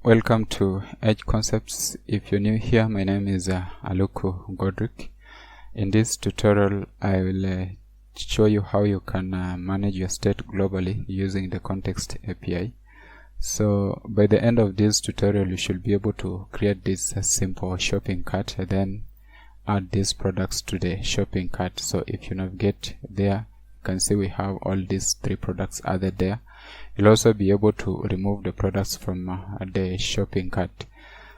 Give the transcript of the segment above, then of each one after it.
Welcome to Edge Concepts. If you're new here, my name is Aluku Godric. In this tutorial, I will show you how you can manage your state globally using the Context API. So by the end of this tutorial, you should be able to create this simple shopping cart and then add these products to the shopping cart. So if you navigate there, you can see we have all these three products added there. You'll also be able to remove the products from the shopping cart.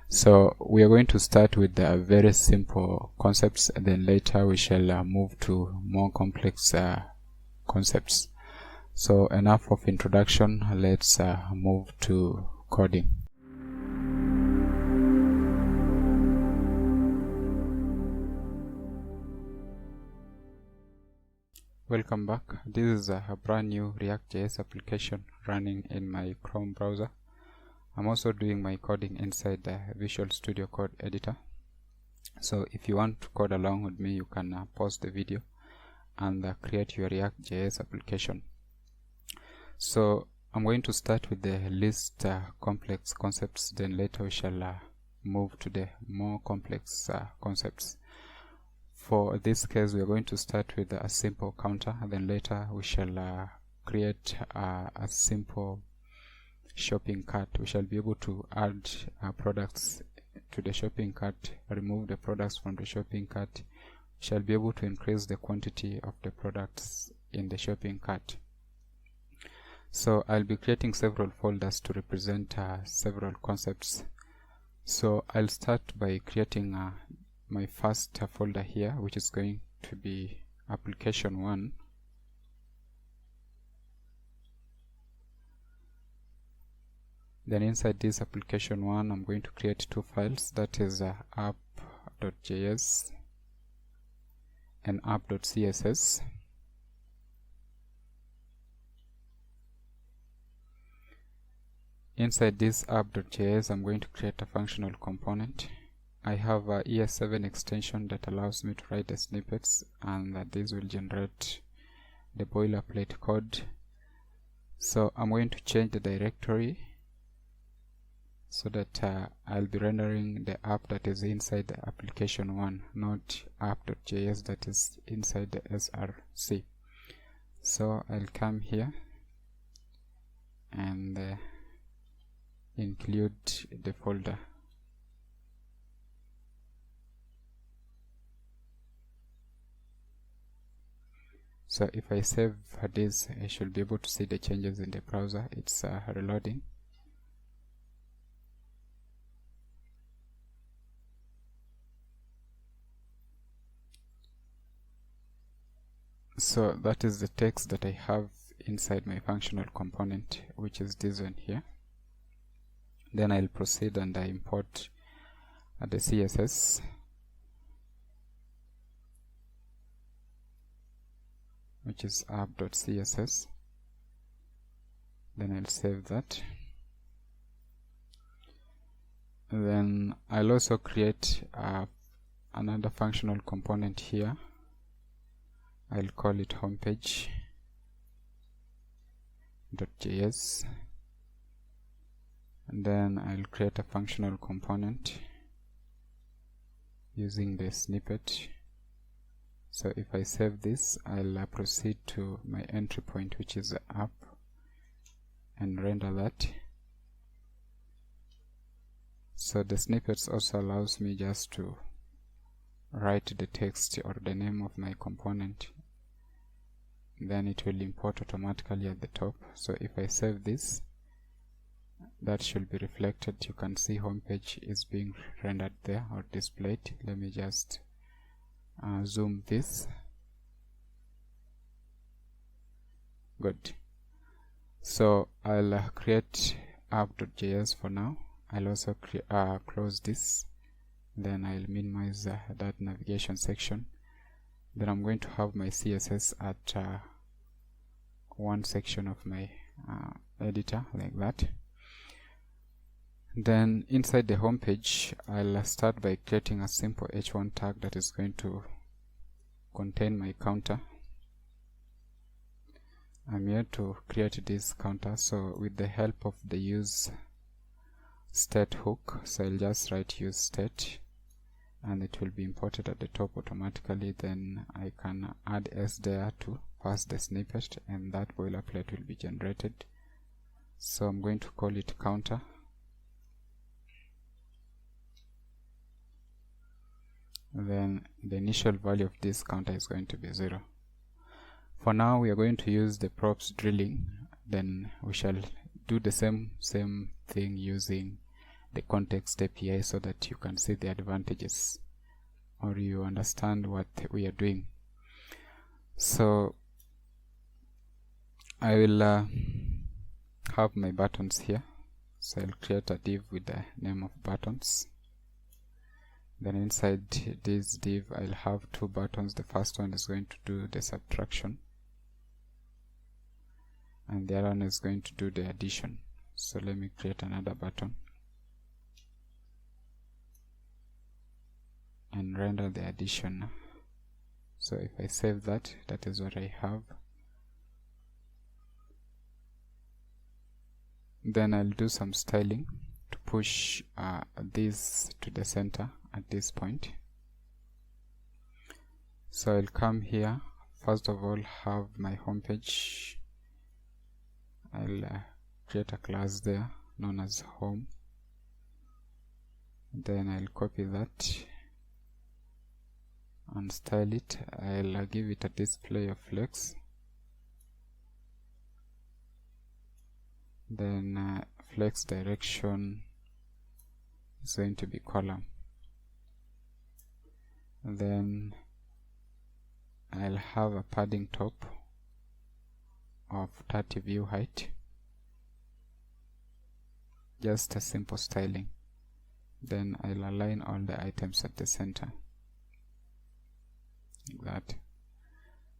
So we are going to start with the very simple concepts, and then later we shall move to more complex concepts. So enough of introduction, let's move to coding. Welcome back. This is a brand new React.js application running in my Chrome browser. I'm also doing my coding inside the Visual Studio Code editor. So if you want to code along with me, you can pause the video and create your React.js application. So I'm going to start with the least complex concepts, then later we shall move to the more complex concepts. For this case, we are going to start with a simple counter, and then later we shall create a simple shopping cart. We shall be able to add products to the shopping cart, remove the products from the shopping cart. We shall be able to increase the quantity of the products in the shopping cart. So I'll be creating several folders to represent several concepts. So I'll start by creating my first folder here, which is going to be application 1. Then inside this application 1, I'm going to create two files, that is app.js and app.css. Inside this app.js, I'm going to create a functional component. I have a ES7 extension that allows me to write the snippets, and this will generate the boilerplate code. So I'm going to change the directory so that I'll be rendering the app that is inside the application 1, not app.js that is inside the src. So I'll come here and include the folder. So if I save this, I should be able to see the changes in the browser. It's reloading. So that is the text that I have inside my functional component, which is this one here. Then I'll proceed and I import the CSS. Which is app.css. Then I'll save that. Then I'll also create another functional component here. I'll call it homepage.js, and then I'll create a functional component using the snippet. So if I save this, I'll proceed to my entry point, which is the app, and render that. So the snippets also allows me just to write the text or the name of my component. Then it will import automatically at the top. So if I save this, that should be reflected. You can see homepage is being rendered there or displayed. Let me just zoom this. Good. So I'll create app.js for now. I'll also close this. Then I'll minimize that navigation section. Then I'm going to have my CSS at one section of my editor, like that. Then inside the home page, I'll start by creating a simple h1 tag that is going to contain my counter. I'm here to create this counter, so with the help of the use state hook, so I'll just write use state and it will be imported at the top automatically. Then I can add s there to pass the snippet and that boilerplate will be generated. So I'm going to call it counter. Then the initial value of this counter is going to be 0. For now we are going to use the props drilling, then we shall do the same thing using the context API so that you can see the advantages or you understand what we are doing. So I will have my buttons here, so I'll create a div with the name of buttons. Then inside this div I'll have 2 buttons. The first one is going to do the subtraction and the other one is going to do the addition. So let me create another button and render the addition. So if I save that, that is what I have. Then I'll do some styling to push this to the center at this point. So I'll come here, first of all have my home page. I'll create a class there known as home. Then I'll copy that and style it. I'll give it a display of flex. Then flex direction is going to be column. Then I'll have a padding top of 30 view height, just a simple styling. Then I'll align all the items at the center like that.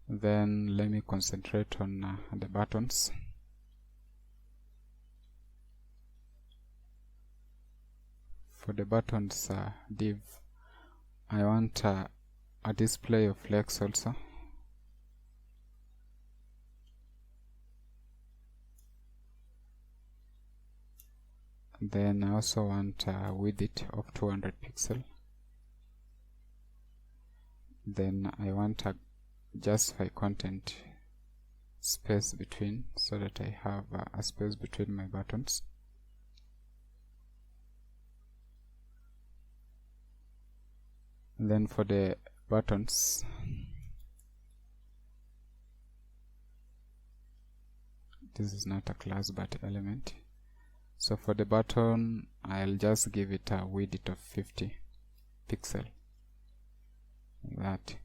Then let me concentrate on the buttons. For the buttons div, I want a display of flex also. Then I also want a width of 200 pixel. Then I want a justify content space between, so that I have a space between my buttons. Then for the buttons, this is not a class but element. So for the button, I'll just give it a width of 50 pixel like that.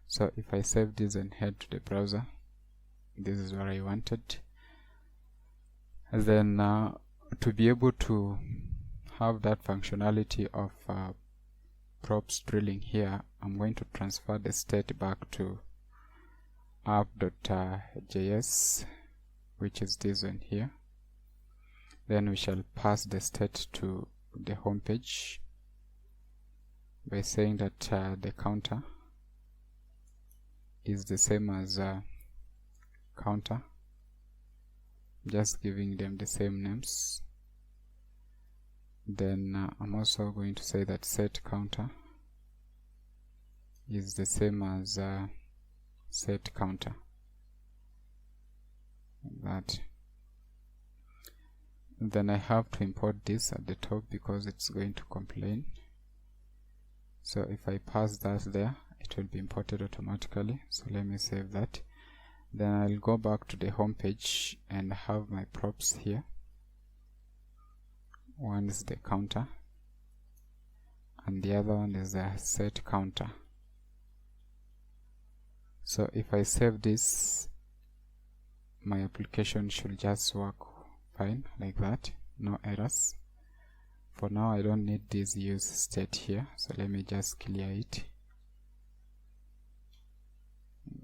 So if I save this and head to the browser, this is what I wanted. And then to be able to have that functionality of props drilling here, I'm going to transfer the state back to app.js, which is this one here. Then we shall pass the state to the home page by saying that the counter is the same as counter, just giving them the same names. Then I'm also going to say that set counter is the same as set counter like that. Then I have to import this at the top because it's going to complain. So if I pass that there, it will be imported automatically. So let me save that. Then I'll go back to the home page and have my props here. One is the counter and the other one is the set counter. So if I save this, my application should just work fine like that, no errors. For now I don't need this use state here, so let me just clear it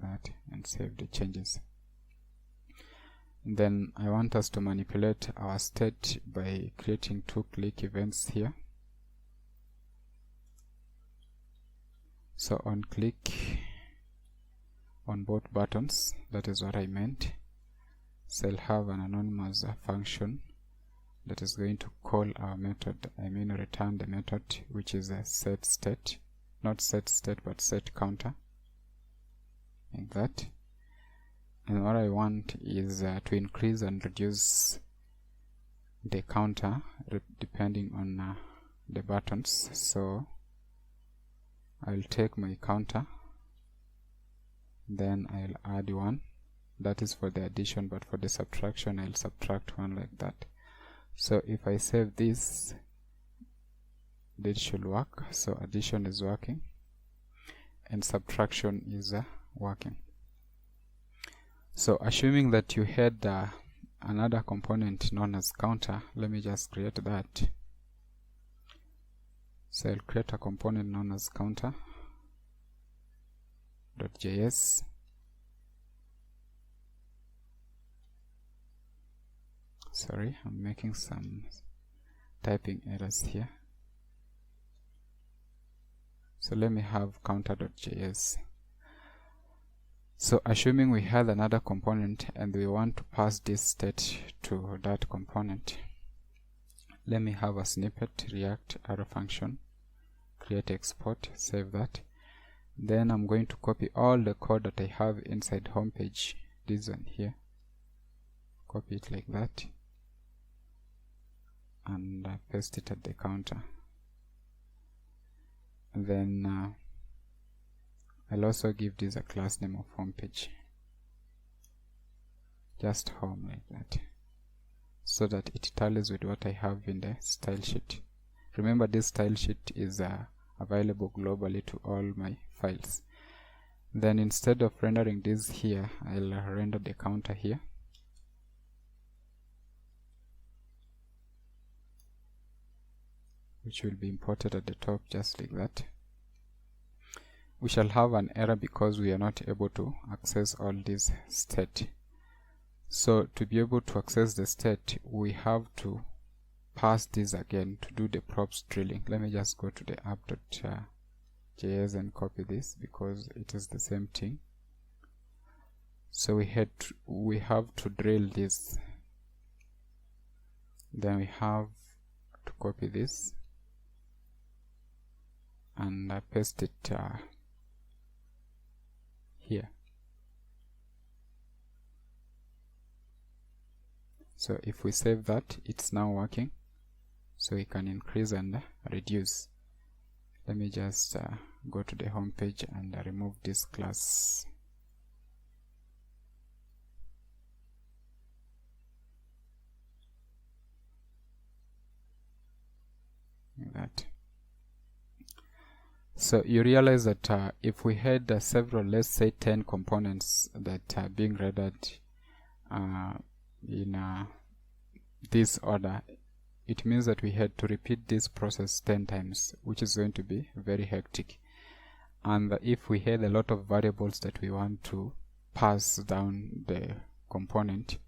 like that and save the changes. Then I want us to manipulate our state by creating 2 click events here. So on click on both buttons, that is what I meant. So I'll have an anonymous function that is going to call our method, return the method which is a set state, not set state but set counter, like that. And what I want is to increase and reduce the counter depending on the buttons. So I'll take my counter, then I'll add 1. That is for the addition, but for the subtraction I'll subtract 1, like that. So if I save this, this should work. So addition is working and subtraction is working. So assuming that you had another component known as counter, let me just create that. So I'll create a component known as counter.js. Sorry, I'm making some typing errors here. So let me have counter.js. So assuming we had another component and we want to pass this state to that component, let me have a snippet, react arrow function, create export, save that. Then I'm going to copy all the code that I have inside homepage, this one here, copy it like that, and paste it at the counter. Then I'll also give this a class name of homepage, just home, like that, so that it tallies with what I have in the style sheet. Remember, this style sheet is available globally to all my files. Then instead of rendering this here, I'll render the counter here. Which will be imported at the top, just like that. We shall have an error because we are not able to access all this state. So to be able to access the state, we have to pass this again to do the props drilling. Let me just go to the app.js and copy this because it is the same thing. So we have to drill this. Then we have to copy this and paste it here. So if we save that, it's now working. So we can increase and reduce. Let me just go to the home page and remove this class. Like that. So you realize that if we had several, let's say 10 components that are being rendered in this order, it means that we had to repeat this process 10 times, which is going to be very hectic. And if we had a lot of variables that we want to pass down the component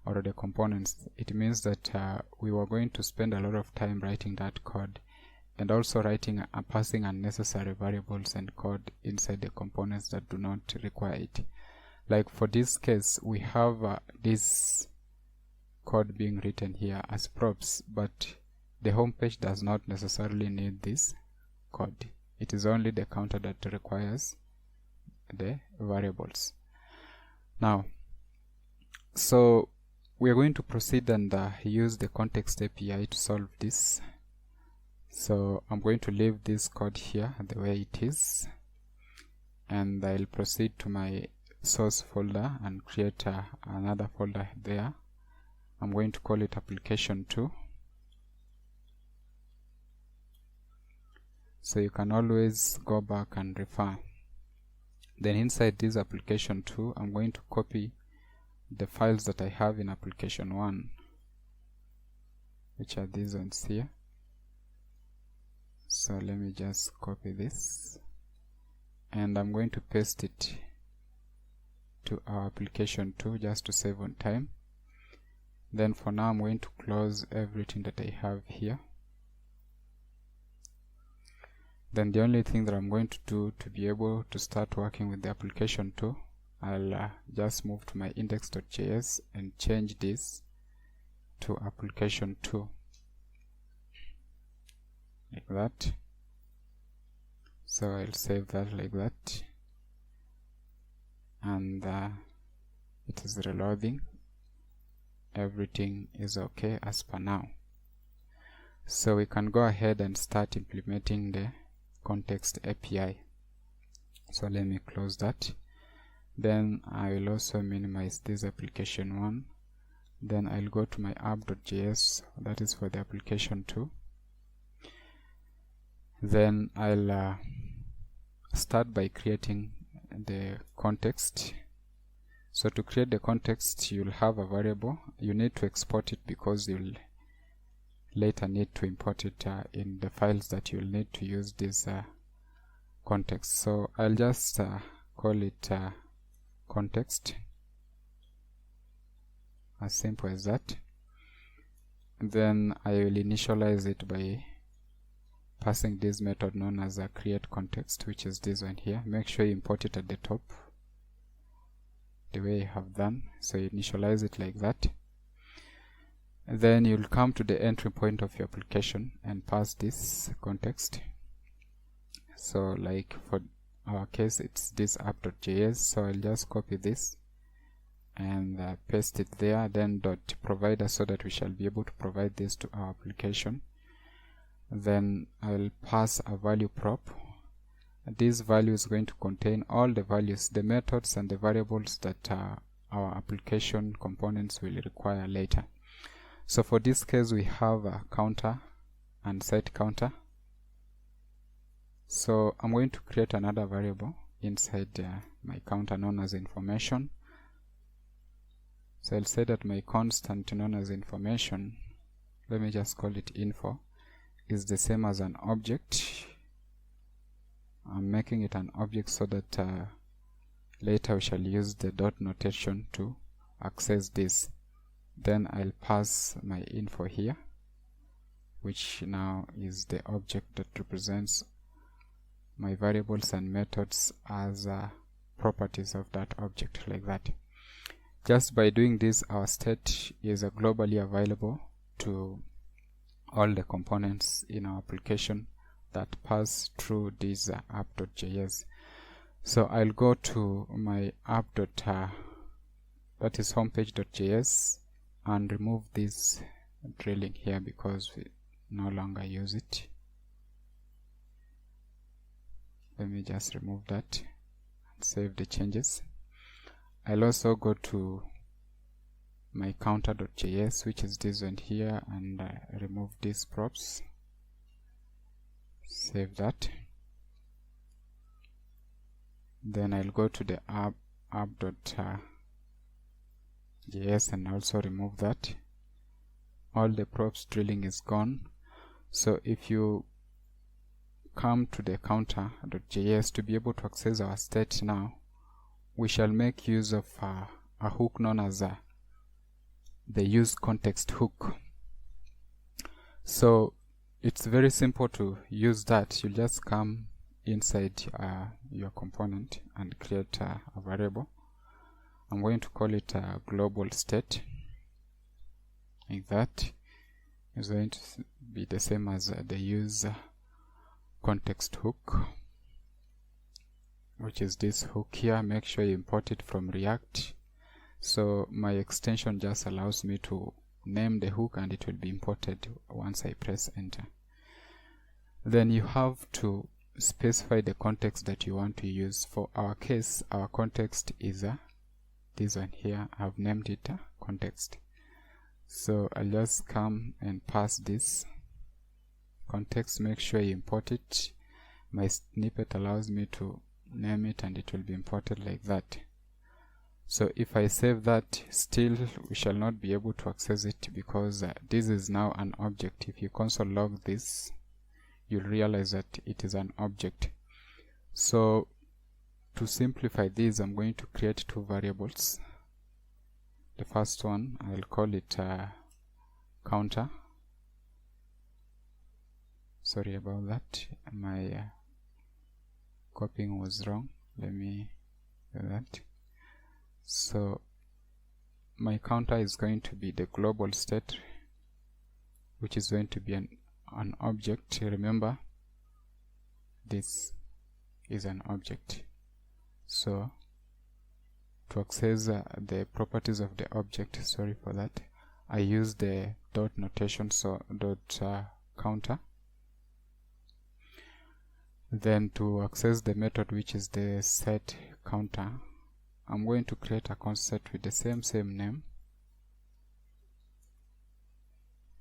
or the components, it means that we were going to spend a lot of time writing that code, and also writing passing unnecessary variables and code inside the components that do not require it. Like for this case, we have this code being written here as props, but the home page does not necessarily need this code. It is only the counter that requires the variables. Now, so we are going to proceed and use the context API to solve this. So I'm going to leave this code here the way it is, and I'll proceed to my source folder and create another folder there. I'm going to call it application 2. So you can always go back and refer. Then inside this application 2, I'm going to copy the files that I have in application 1, which are these ones here. So let me just copy this, and I'm going to paste it to our application 2 just to save on time. Then for now, I'm going to close everything that I have here. Then the only thing that I'm going to do to be able to start working with the application 2, I'll just move to my index.js and change this to application 2 like that. So I'll save that like that, and it is reloading. Everything is okay as per now. So we can go ahead and start implementing the context API. So let me close that. Then I will also minimize this application 1. Then I'll go to my app.js, that is for the application 2. Then I'll start by creating the context. So to create the context, you'll have a variable. You need to export it because you'll later need to import it in the files that you'll need to use this context. So I'll just call it context, as simple as that. Then I will initialize it by passing this method known as a create context, which is this one here. Make sure you import it at the top the way you have done. So you initialize it like that. Then you'll come to the entry point of your application and pass this context. So like for our case, it's this app.js. So I'll just copy this and paste it there, then dot provider, so that we shall be able to provide this to our application. Then I'll pass a value prop. This value is going to contain all the values, the methods and the variables that our application components will require later. So for this case, we have a counter and set counter. So I'm going to create another variable inside my counter known as information. So I'll say that my constant known as information, let me just call it info, is the same as an object. I'm making it an object so that later we shall use the dot notation to access this. Then I'll pass my info here, which now is the object that represents my variables and methods as properties of that object, like that. Just by doing this, our state is globally available to all the components in our application that pass through this app.js. So I'll go to my app. That is homepage.js, and remove this drilling here because we no longer use it. Let me just remove that and save the changes. I'll also go to my counter.js, which is this one here, and remove these props. Save that. Then I'll go to the app.js and also remove that. All the props drilling is gone. So if you come to the counter.js to be able to access our state now, we shall make use of a hook known as the use context hook. So it's very simple to use that. You just come inside your component and create a variable. I'm going to call it a global state, like that. It's going to be the same as the use context hook, which is this hook here. Make sure you import it from React. So my extension just allows me to name the hook and it will be imported once I press enter. Then you have to specify the context that you want to use. For our case, our context is this one here. I've named it context. So I'll just come and pass this context. Make sure you import it. My snippet allows me to name it and it will be imported like that. So if I save that, still we shall not be able to access it because this is now an object. If you console log this, you'll realize that it is an object. So to simplify this, I'm going to create two variables. The first one, I'll call it counter. Sorry about that, my copying was wrong. Let me do that. So my counter is going to be the global state, which is going to be an object. Remember, this is an object. So to access the properties of the object, sorry for that, I use the dot notation, so dot counter. Then to access the method, which is the set counter, I'm going to create a concept with the same name,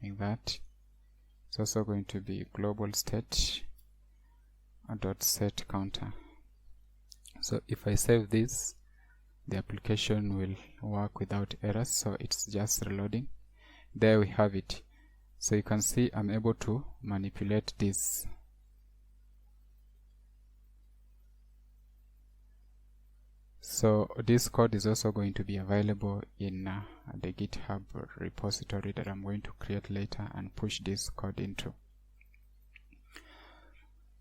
like that. It's also going to be global state dot set counter. So if I save this, the application will work without errors, so it's just reloading. There we have it. So you can see I'm able to manipulate this. So this code is also going to be available in the GitHub repository that I'm going to create later and push this code into.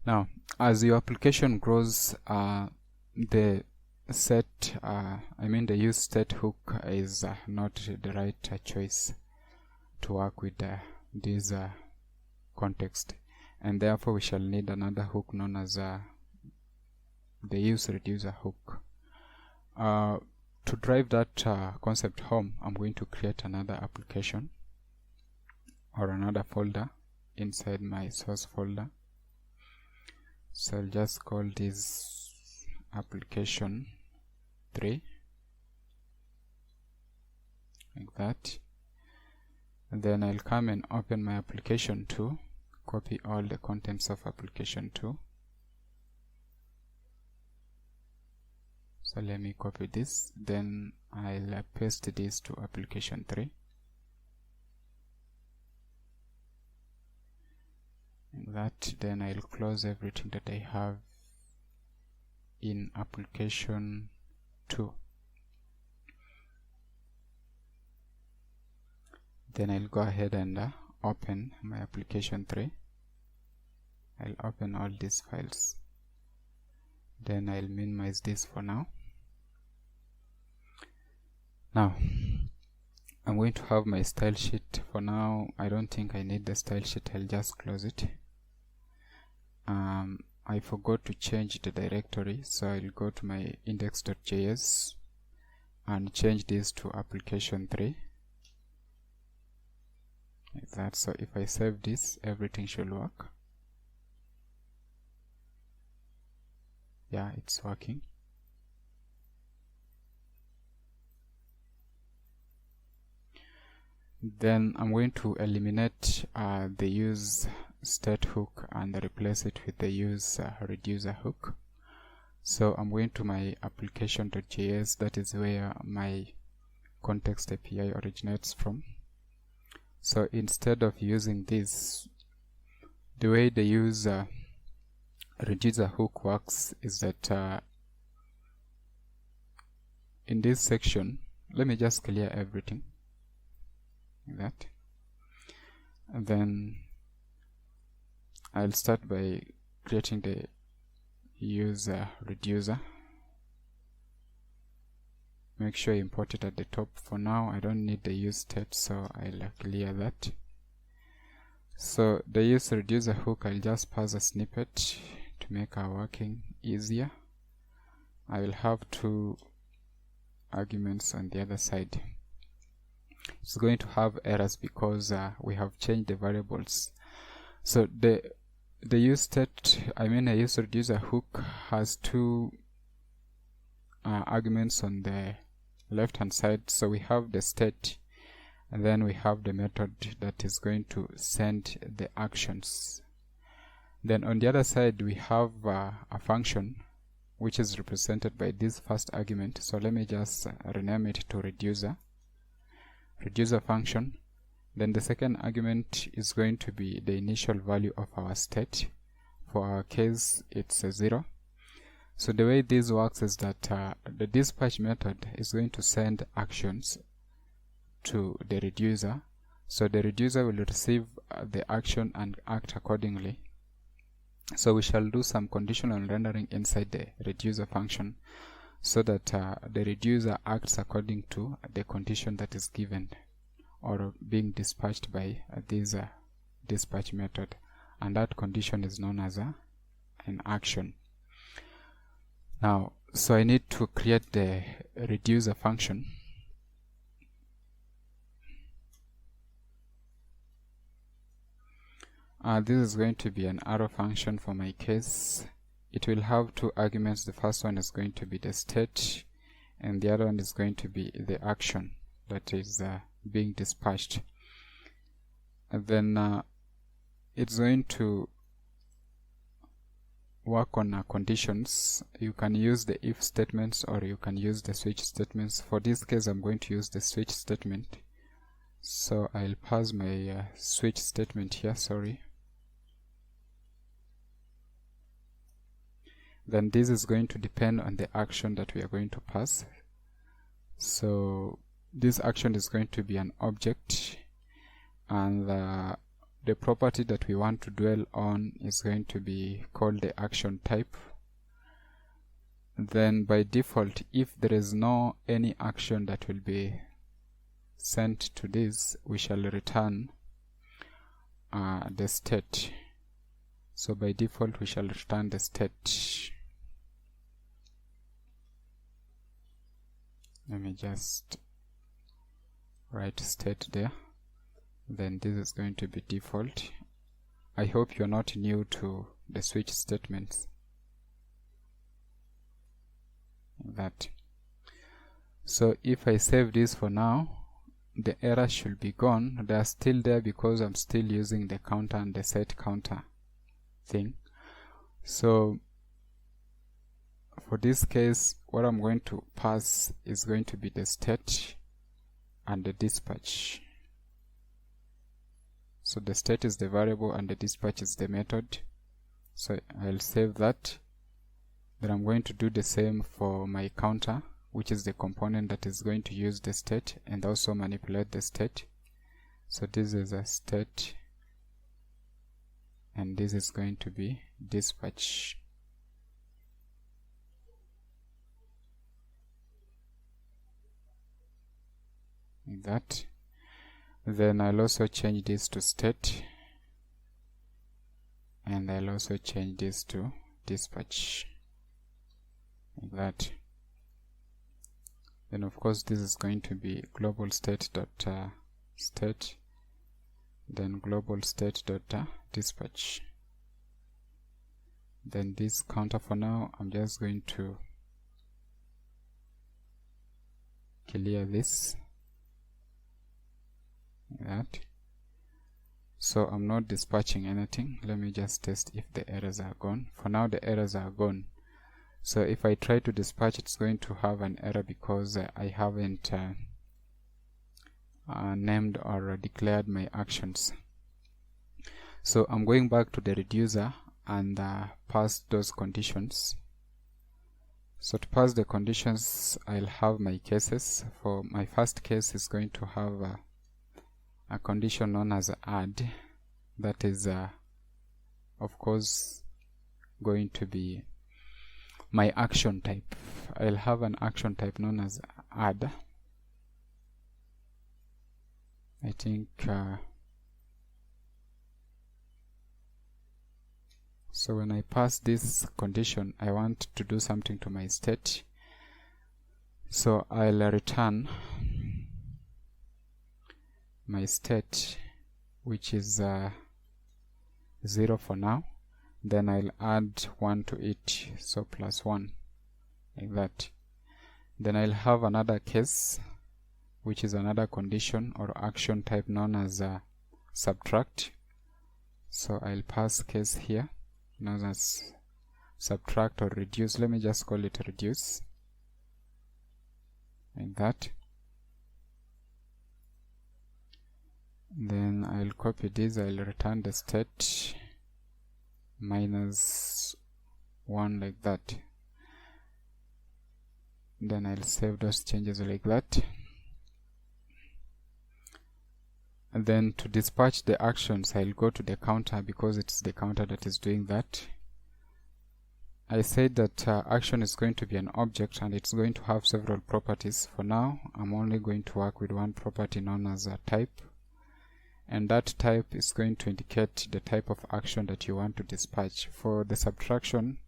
Now, as your application grows, the use state hook is not the right choice to work with this context, and therefore we shall need another hook known as the use reducer hook. To drive that concept home, I'm going to create another application or another folder inside my source folder. So I'll just call this application 3, like that. And then I'll come and open my application 2, copy all the contents of application 2. So let me copy this, then I'll paste this to application 3. Like that. Then I'll close everything that I have in application 2. Then I'll go ahead and open my application 3. I'll open all these files. Then I'll minimize this for now. Now I'm going to have my style sheet. For now I don't think I need the style sheet. I'll just close it. I forgot to change the directory, so I'll go to my index.js and change this to application 3, like that. So if I save this, everything should work. Yeah, it's working. Then I'm going to eliminate the use state hook and replace it with the use reducer hook. So I'm going to my application.js, that is where my context API originates from. So instead of using this, the way the use reducer hook works is that in this section, let me just clear everything, like that. And then I'll start by creating the use reducer. Make sure you import it at the top. For now I don't need the use state, so I'll clear that. So the use reducer hook, I'll just pass a snippet to make our working easier. I will have 2 arguments on the other side. It's going to have errors because we have changed the variables. So the use state, a use reducer hook has 2 arguments on the left hand side. So we have the state, and then we have the method that is going to send the actions. Then on the other side we have a function which is represented by this first argument. So let me just rename it to reducer function. Then the second argument is going to be the initial value of our state. For our case, it's 0. So the way this works is that the dispatch method is going to send actions to the reducer. So the reducer will receive the action and act accordingly. So we shall do some conditional rendering inside the reducer function. so that the reducer acts according to the condition that is given or being dispatched by this dispatch method, and that condition is known as an action. Now, so I need to create the reducer function. This is going to be an arrow function for my case. It will have two arguments. The first one is going to be the state, and the other one is going to be the action that is being dispatched. And then it's going to work on conditions. You can use the if statements or you can use the switch statements. For this case, I'm going to use the switch statement. So I'll pass my switch statement here, Then this is going to depend on the action that we are going to pass. So this action is going to be an object, and the property that we want to dwell on is going to be called the action type. Then by default, if there is no any action that will be sent to this, we shall return the state. So by default, we shall return the state. Let me just write state there. Then this is going to be default. I hope you're not new to the switch statements. That. So if I save this for now, the error should be gone. They are still there because I'm still using the counter and the set counter thing. So for this case, what I'm going to pass is going to be the state and the dispatch. So the state is the variable and the dispatch is the method. So I'll save that. Then I'm going to do the same for my counter, which is the component that is going to use the state and also manipulate the state. So this is a state, and this is going to be dispatch. Like that. Then I'll also change this to state, and I'll also change this to dispatch, like that. Then of course this is going to be global state dot state, then global state dot dispatch. Then this counter, for now I'm just going to clear this, like that. So I'm not dispatching anything. Let me just test if the errors are gone. For now the errors are gone. So if I try to dispatch, it's going to have an error because I haven't named or declared my actions. So I'm going back to the reducer and pass those conditions. So to pass the conditions, I'll have my cases. For my first case is going to have a condition known as add. That is of course going to be my action type. I'll have an action type known as add. I think so when I pass this condition, I want to do something to my state. So I'll return my state, which is 0 for now. Then I'll add 1 to it, so +1, like that. Then I'll have another case, which is another condition or action type known as subtract. So I'll pass case here known as subtract or reduce. Let me just call it reduce, like that. Then I'll copy this. I'll return the state -1, like that. Then I'll save those changes like that. And then to dispatch the actions, I'll go to the counter because it's the counter that is doing that. I said that action is going to be an object and it's going to have several properties. For now, I'm only going to work with one property known as a type, and that type is going to indicate the type of action that you want to dispatch. For the subtraction,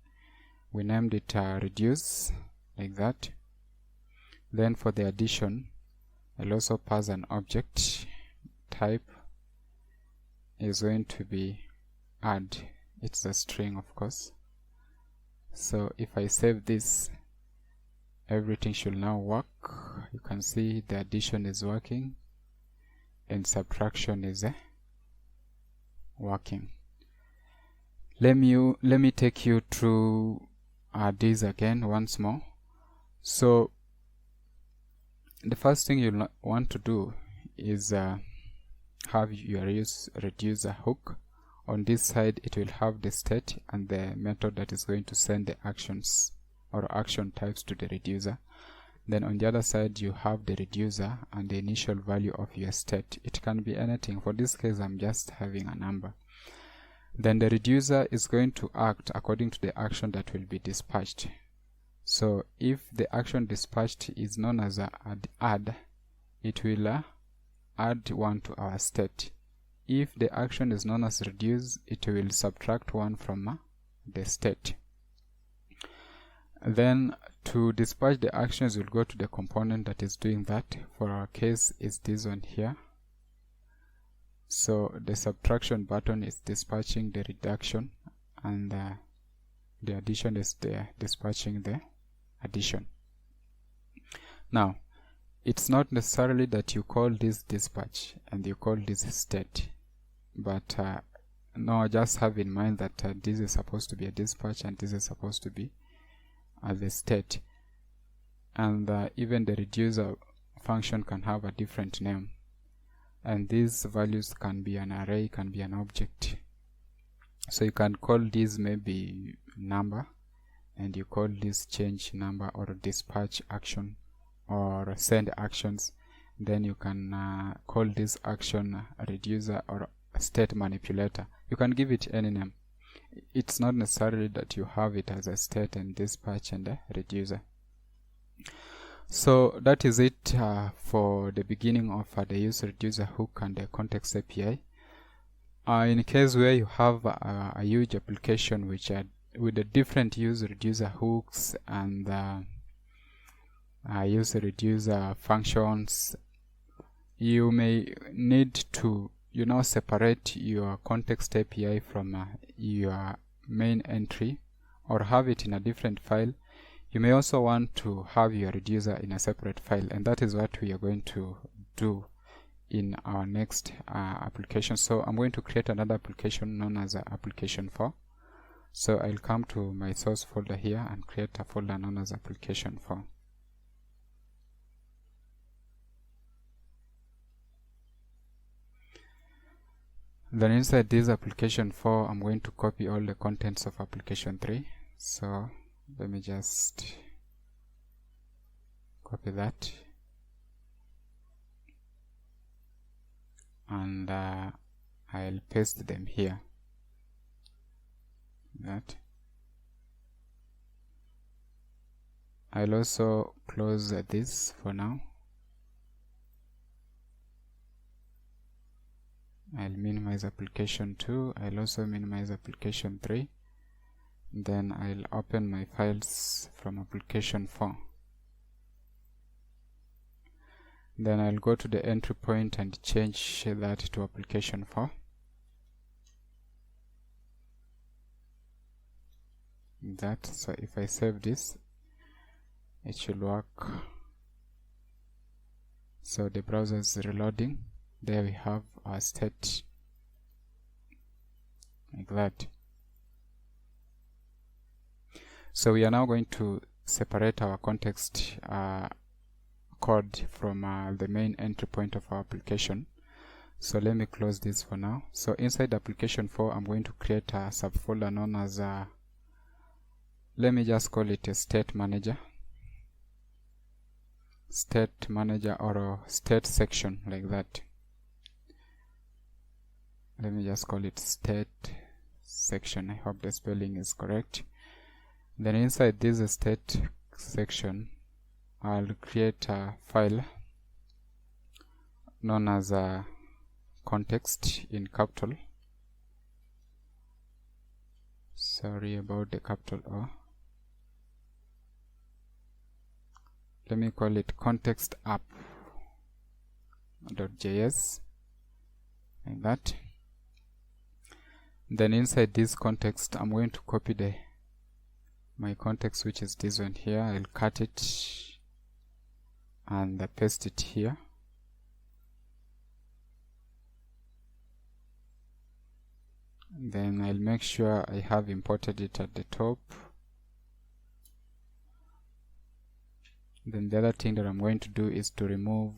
we named it reduce, like that. Then for the addition, I'll also pass an object. Type is going to be add. It's a string, of course. So if I save this, everything should now work. You can see the addition is working and subtraction is working. Let me take you through these again once more. So the first thing you'll want to do is have your reducer hook. On this side, it will have the state and the method that is going to send the actions or action types to the reducer. Then on the other side, you have the reducer and the initial value of your state. It can be anything. For this case, I'm just having a number. Then the reducer is going to act according to the action that will be dispatched. So if the action dispatched is known as add, it will add 1 to our state. If the action is known as reduce, it will subtract 1 from the state. Then to dispatch the actions, we'll go to the component that is doing that. For our case, is this one here. So the subtraction button is dispatching the reduction, and the addition is dispatching the addition. Now, it's not necessarily that you call this dispatch and you call this state, but no, just have in mind that this is supposed to be a dispatch and this is supposed to be the state. And even the reducer function can have a different name, and these values can be an array, can be an object. So you can call this maybe number, and you call this change number or dispatch action or send actions. Then you can call this action reducer or state manipulator. You can give it any name. It's not necessarily that you have it as a state and dispatch and a reducer. So that is it for the beginning of the use reducer hook and the context API. In case where you have a huge application which with the different use reducer hooks and use reducer functions, you may need to separate your context API from your main entry, or have it in a different file. You may also want to have your reducer in a separate file, and that is what we are going to do in our next application. So I'm going to create another application known as application 4. So I'll come to my source folder here and create a folder known as application 4. Then inside this application 4, I'm going to copy all the contents of application 3. So let me just copy that, and I'll paste them here. That I'll also close this for now. I'll minimize application 2. I'll also minimize application 3. Then I'll open my files from application 4. Then I'll go to the entry point and change that to application 4. So if I save this, it should work. So the browser is reloading. There we have our state, like that. So we are now going to separate our context code from the main entry point of our application. So let me close this for now. So inside application 4, I'm going to create a subfolder known as let me just call it a state manager or a state section, like that. Let me just call it state section. I hope the spelling is correct. Then inside this state section, I'll create a file known as a context in capital. Sorry about the capital O. Let me call it context app.js, like that. Then inside this context, I'm going to copy my context, which is this one here. I'll cut it and paste it here. Then I'll make sure I have imported it at the top. Then the other thing that I'm going to do is to remove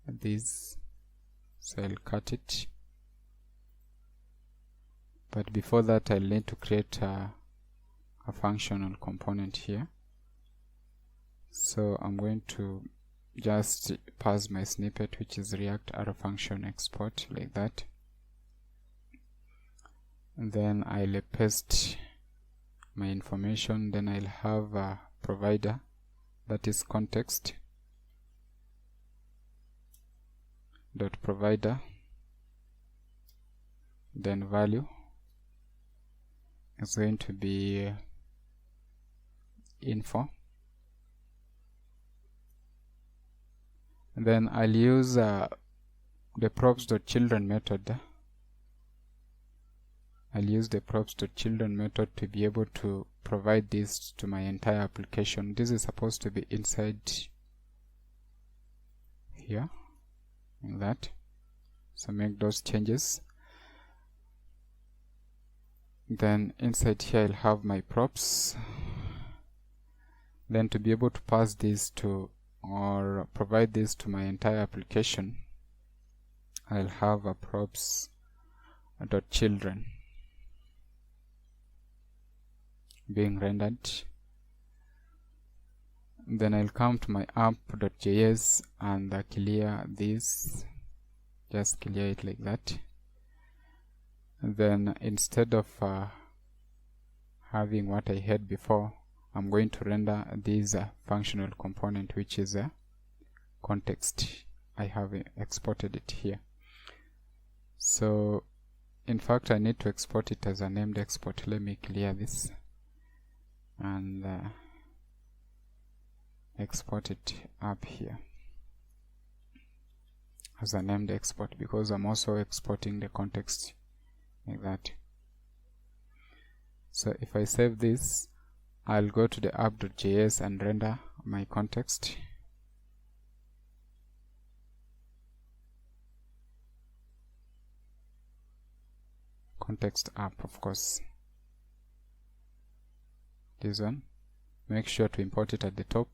this. So I'll cut it. But before that, I'll need to create a functional component here. So I'm going to just pass my snippet, which is React arrow function export, like that. And then I'll paste my information. Then I'll have a provider, that is context dot provider, then value is going to be info. And then I'll use the props.children method. I'll use the props.children method to be able to provide this to my entire application. This is supposed to be inside here, like that. So make those changes. Then inside here I'll have my props. Then to be able to pass this to or provide this to my entire application, I'll have a props.children being rendered. Then I'll come to my app.js and clear this, just clear it like that. And then instead of having what I had before, I'm going to render this functional component, which is a context. I have exported it here. So in fact I need to export it as a named export. Let me clear this and export it up here as a named export, because I'm also exporting the context like that. So if I save this, I'll go to the app.js and render my context. Context app, of course. This one. Make sure to import it at the top.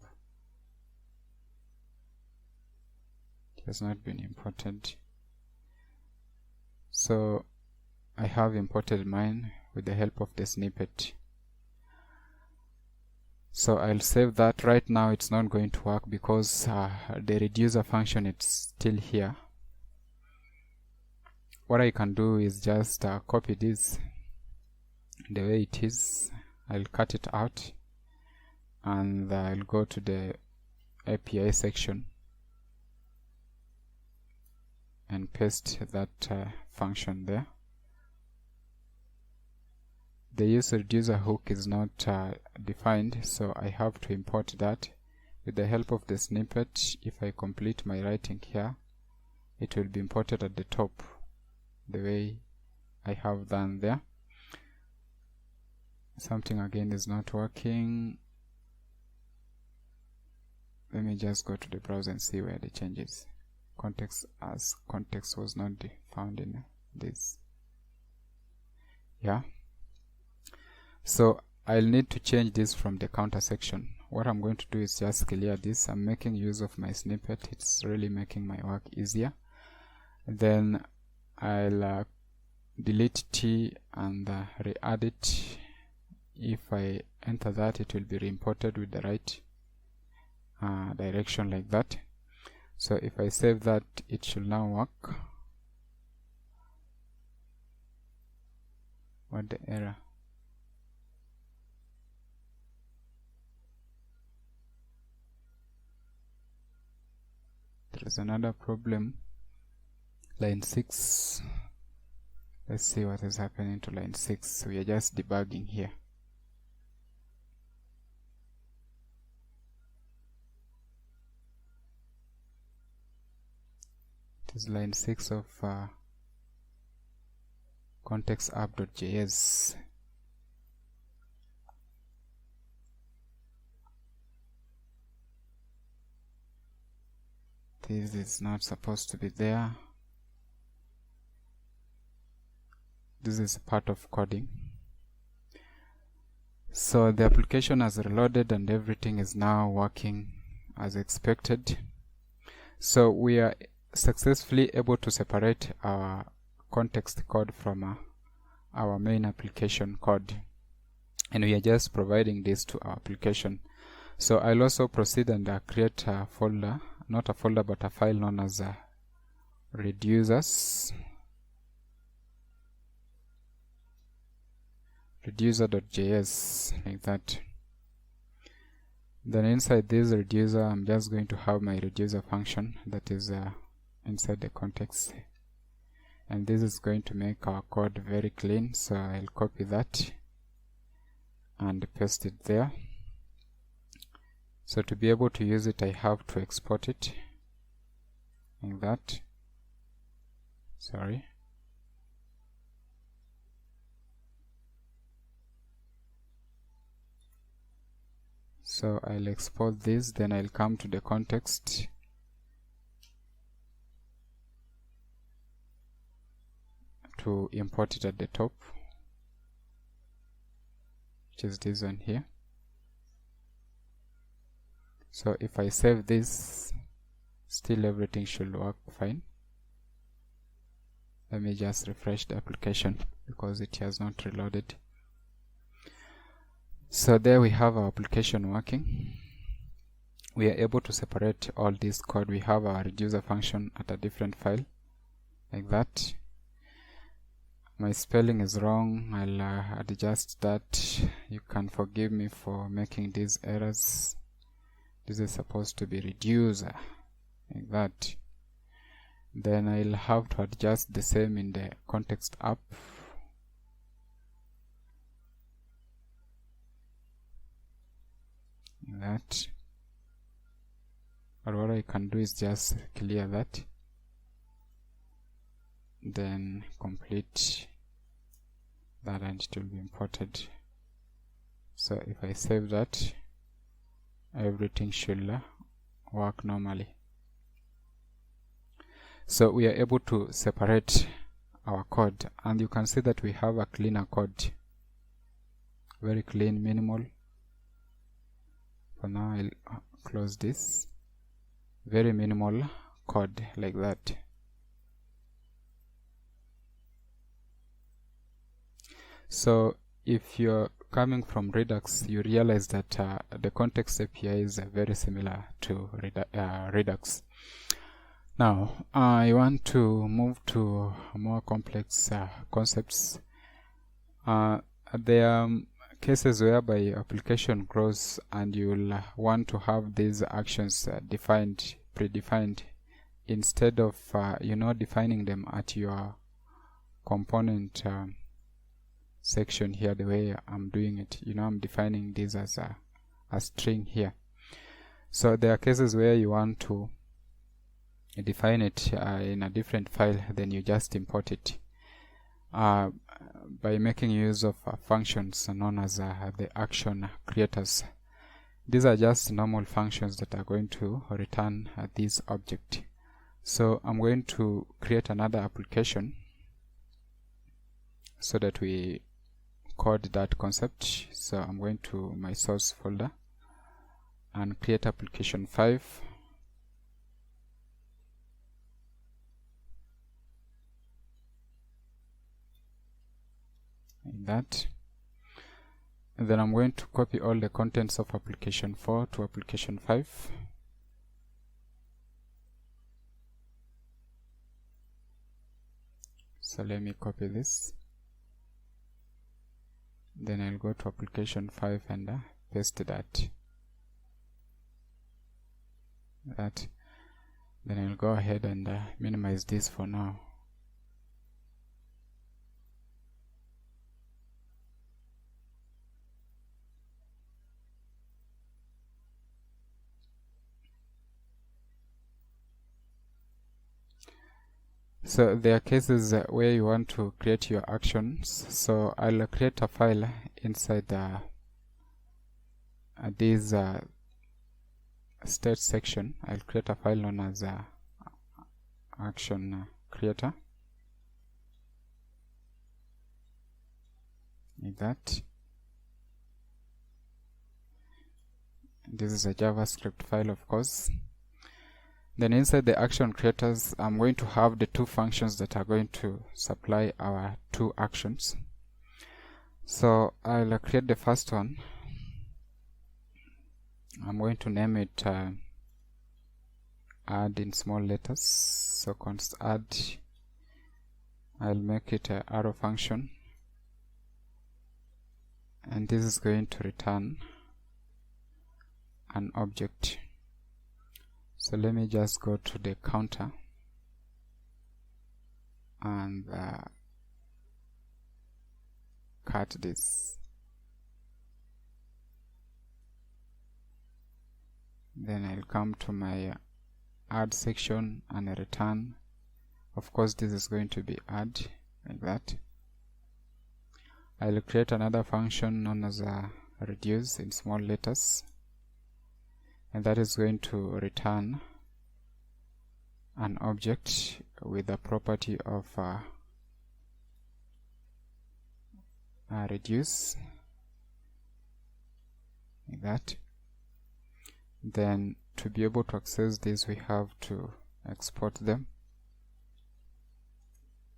It has not been imported. So I have imported mine with the help of the snippet. So I'll save that. Right now it's not going to work because the reducer function is still here. What I can do is just copy this the way it is. I'll cut it out and I'll go to the API section and paste that function there. The use reducer hook is not defined, so I have to import that. With the help of the snippet, if I complete my writing here, it will be imported at the top the way I have done there. Something again is not working. Let me just go to the browser and see where the changes. Context as context was not found in this. Yeah. So I'll need to change this from the counter section. What I'm going to do is just clear this. I'm making use of my snippet. It's really making my work easier. Then I'll delete T and re-add it. If I enter that, it will be re-imported with the right direction like that. So if I save that, it should now work. What the error? there's another problem. Line 6. Let's see what is happening to line 6. We are just debugging here. It is line 6 of context app.js. This is not supposed to be there. This is part of coding. So the application has reloaded and everything is now working as expected. So we are successfully able to separate our context code from our main application code, and we are just providing this to our application. So I'll also proceed and create a folder, not a folder but a file known as reducers, reducer.js, like that. Then inside this reducer, I'm just going to have my reducer function that is inside the context, and this is going to make our code very clean. So I'll copy that and paste it there. So to be able to use it, I have to export it like that. Sorry. So I'll export this, then I'll come to the context, to import it at the top, which is this one here. So if I save this, still everything should work fine. Let me just refresh the application because it has not reloaded. So there we have our application working. We are able to separate all this code. We have our reducer function at a different file, like that. My spelling is wrong. I'll adjust that. You can forgive me for making these errors. This is supposed to be reducer, like that. Then I'll have to adjust the same in the context app. Like that. Or what I can do is just clear that, then complete that, and it will be imported. So if I save that, everything should work normally. So we are able to separate our code, and you can see that we have a cleaner code, very clean, minimal. For now I'll close this. Very minimal code, like that. So if you're coming from Redux, you realize that the context API is very similar to Redux. Now I want to move to more complex concepts. There are cases whereby application grows and you'll want to have these actions predefined, instead of defining them at your component section here, the way I'm doing it. I'm defining this as a string here. So there are cases where you want to define it in a different file, then you just import it by making use of functions known as the action creators. These are just normal functions that are going to return this object. So I'm going to create another application so that we code that concept. So I'm going to my source folder and create application 5. Like that. And then I'm going to copy all the contents of application 4 to application 5. So let me copy this. Then I'll go to application 5 and paste that. Then I'll go ahead and minimize this for now. So there are cases where you want to create your actions. So I'll create a file inside this state section. I'll create a file known as action creator, like that. This is a JavaScript file, of course. Then inside the action creators, I'm going to have the two functions that are going to supply our two actions. So I'll create the first one. I'm going to name it add in small letters. So const add, I'll make it an arrow function, and this is going to return an object. So let me just go to the counter and cut this. Then I'll come to my add section and return. Of course, this is going to be add, like that. I'll create another function known as reduce in small letters, and that is going to return an object with the property of reduce, like that. Then to be able to access this, we have to export them,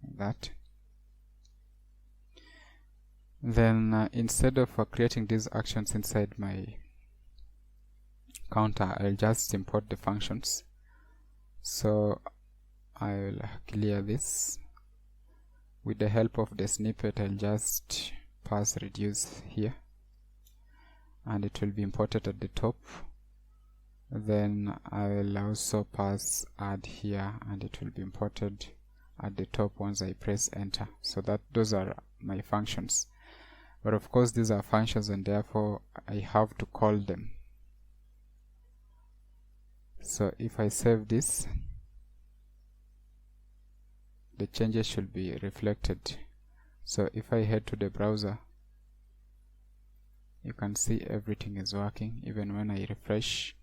like that. Then instead of creating these actions inside my counter, I'll just import the functions. So I'll clear this. With the help of the snippet, I'll just pass reduce here, and it will be imported at the top. Then I'll also pass add here, and it will be imported at the top once I press enter. So that those are my functions. But of course, these are functions, and therefore I have to call them. So if I save this, the changes should be reflected. So if I head to the browser, you can see everything is working. Even when I refresh,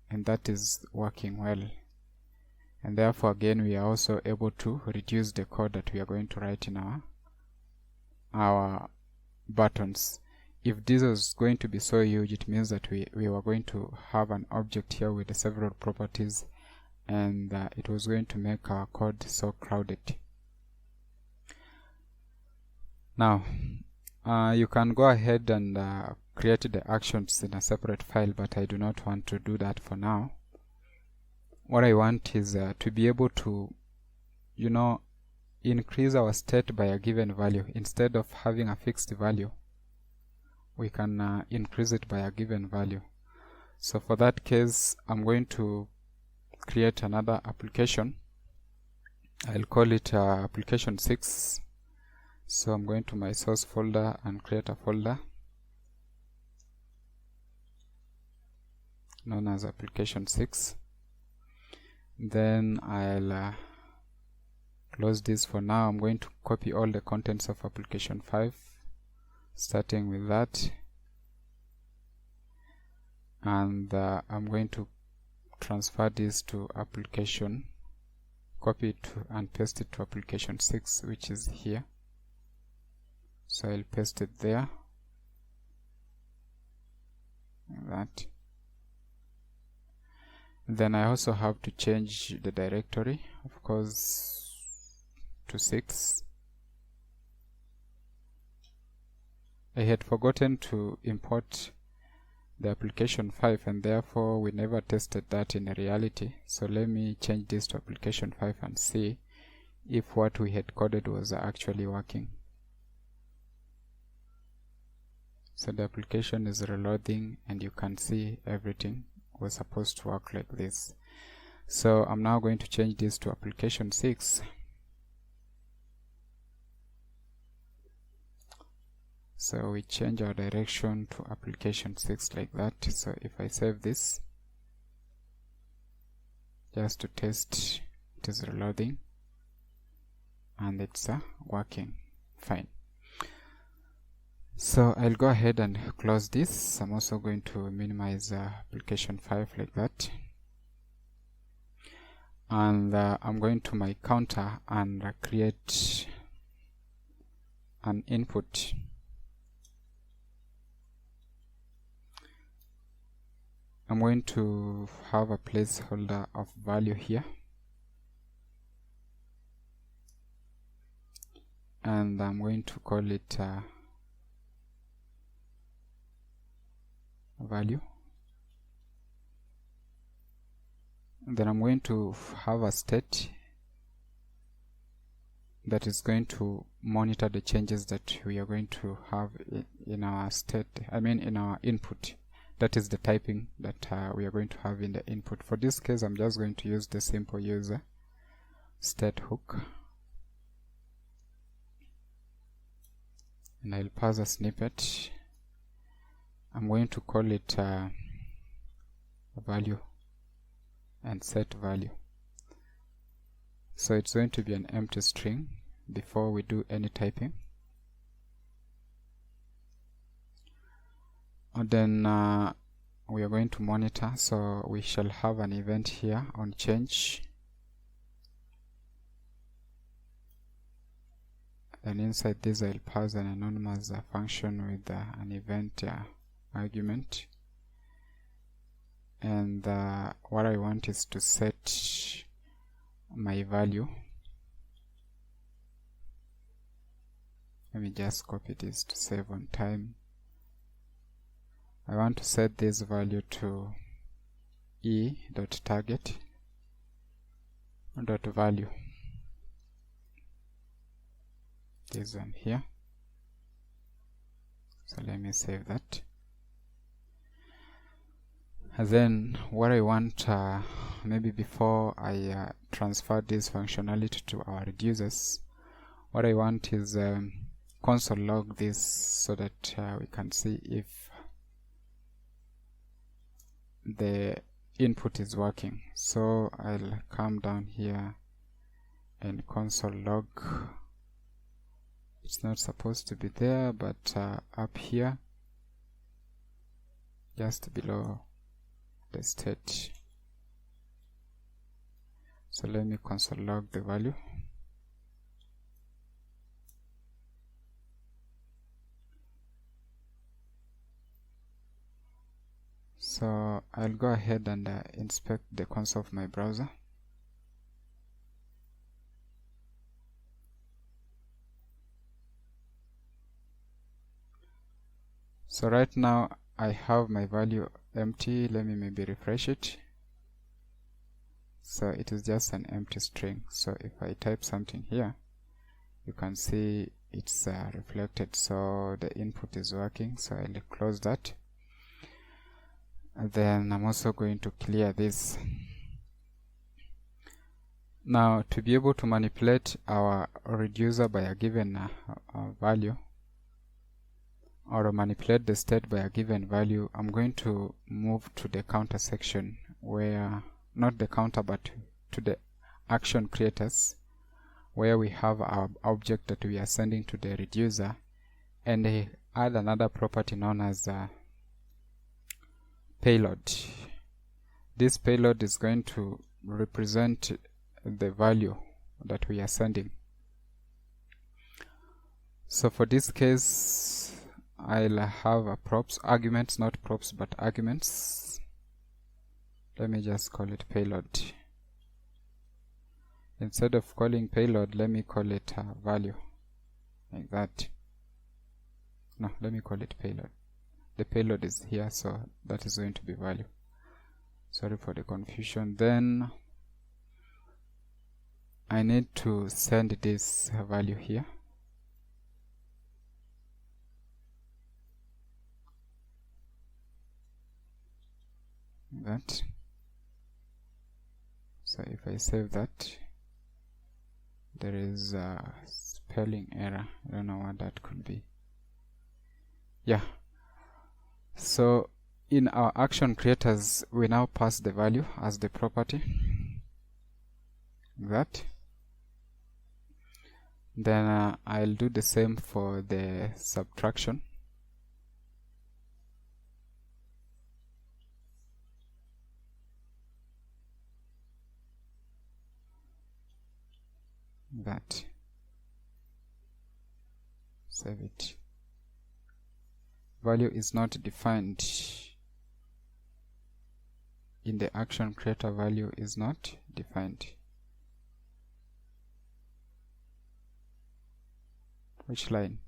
and that is working well. And therefore, again, we are also able to reduce the code that we are going to write in our buttons. If this was going to be so huge, it means that we were going to have an object here with several properties, and it was going to make our code so crowded. Now, you can go ahead and create the actions in a separate file, but I do not want to do that for now. What I want is to be able to, increase our state by a given value. Instead of having a fixed value, we can increase it by a given value. So for that case, I'm going to create another application. I'll call it application 6. So I'm going to my source folder and create a folder known as application 6. Then I'll close this for now. I'm going to copy all the contents of application 5, starting with that, and I'm going to transfer this to application, copy it and paste it to application 6, which is here. So I'll paste it there, like that. Then I also have to change the directory, of course, to 6. I had forgotten to import the application 5, and therefore we never tested that in reality. So let me change this to application 5 and see if what we had coded was actually working. So the application is reloading and you can see everything was supposed to work like this. So I'm now going to change this to application 6. So we change our direction to application 6 like that. So if I save this, just to test, it is reloading and it's working fine. So I'll go ahead and close this. I'm also going to minimize application 5 like that. And I'm going to my counter and create an input. I'm going to have a placeholder of value here, and I'm going to call it value. And then I'm going to have a state that is going to monitor the changes that we are going to have in our state, in our input. That is the typing that we are going to have in the input. For this case, I'm just going to use the simple user state hook, and I'll pass a snippet. I'm going to call it value and set value. So it's going to be an empty string before we do any typing. And then we are going to monitor, so we shall have an event here on change. Then inside this I'll pass an anonymous function with an event argument. And what I want is to set my value. Let me just copy this to save on time. I want to set this value to e.target.value. This one here. So let me save that. And then what I want, maybe before I transfer this functionality to our reducers, what I want is console log this so that we can see if the input is working. So I'll come down here and console log. It's not supposed to be there, but up here, just below the state. So let me console log the value. So I'll go ahead and inspect the console of my browser. So right now I have my value empty. Let me maybe refresh it. So it is just an empty string. So if I type something here, you can see it's reflected. So the input is working. So I'll close that. And then I'm also going to clear this. Now, to be able to manipulate our reducer by a given value, or manipulate the state by a given value, I'm going to move to the counter section, where, not the counter, but to the action creators, where we have our object that we are sending to the reducer, and add another property known as payload. This payload is going to represent the value that we are sending. So for this case, I'll have a props, arguments, not props, but arguments. Let me just call it payload. Instead of calling payload, let me call it value, like that. No, let me call it payload. The payload is here, so that is going to be value. Sorry for the confusion. Then I need to send this value here. that. So if I save that, there is a spelling error. I don't know what that could be. Yeah, so in our action creators, we now pass the value as the property, that. Then I'll do the same for the subtraction. That. Save it. Value is not defined in the action creator. Value is not defined. Which line?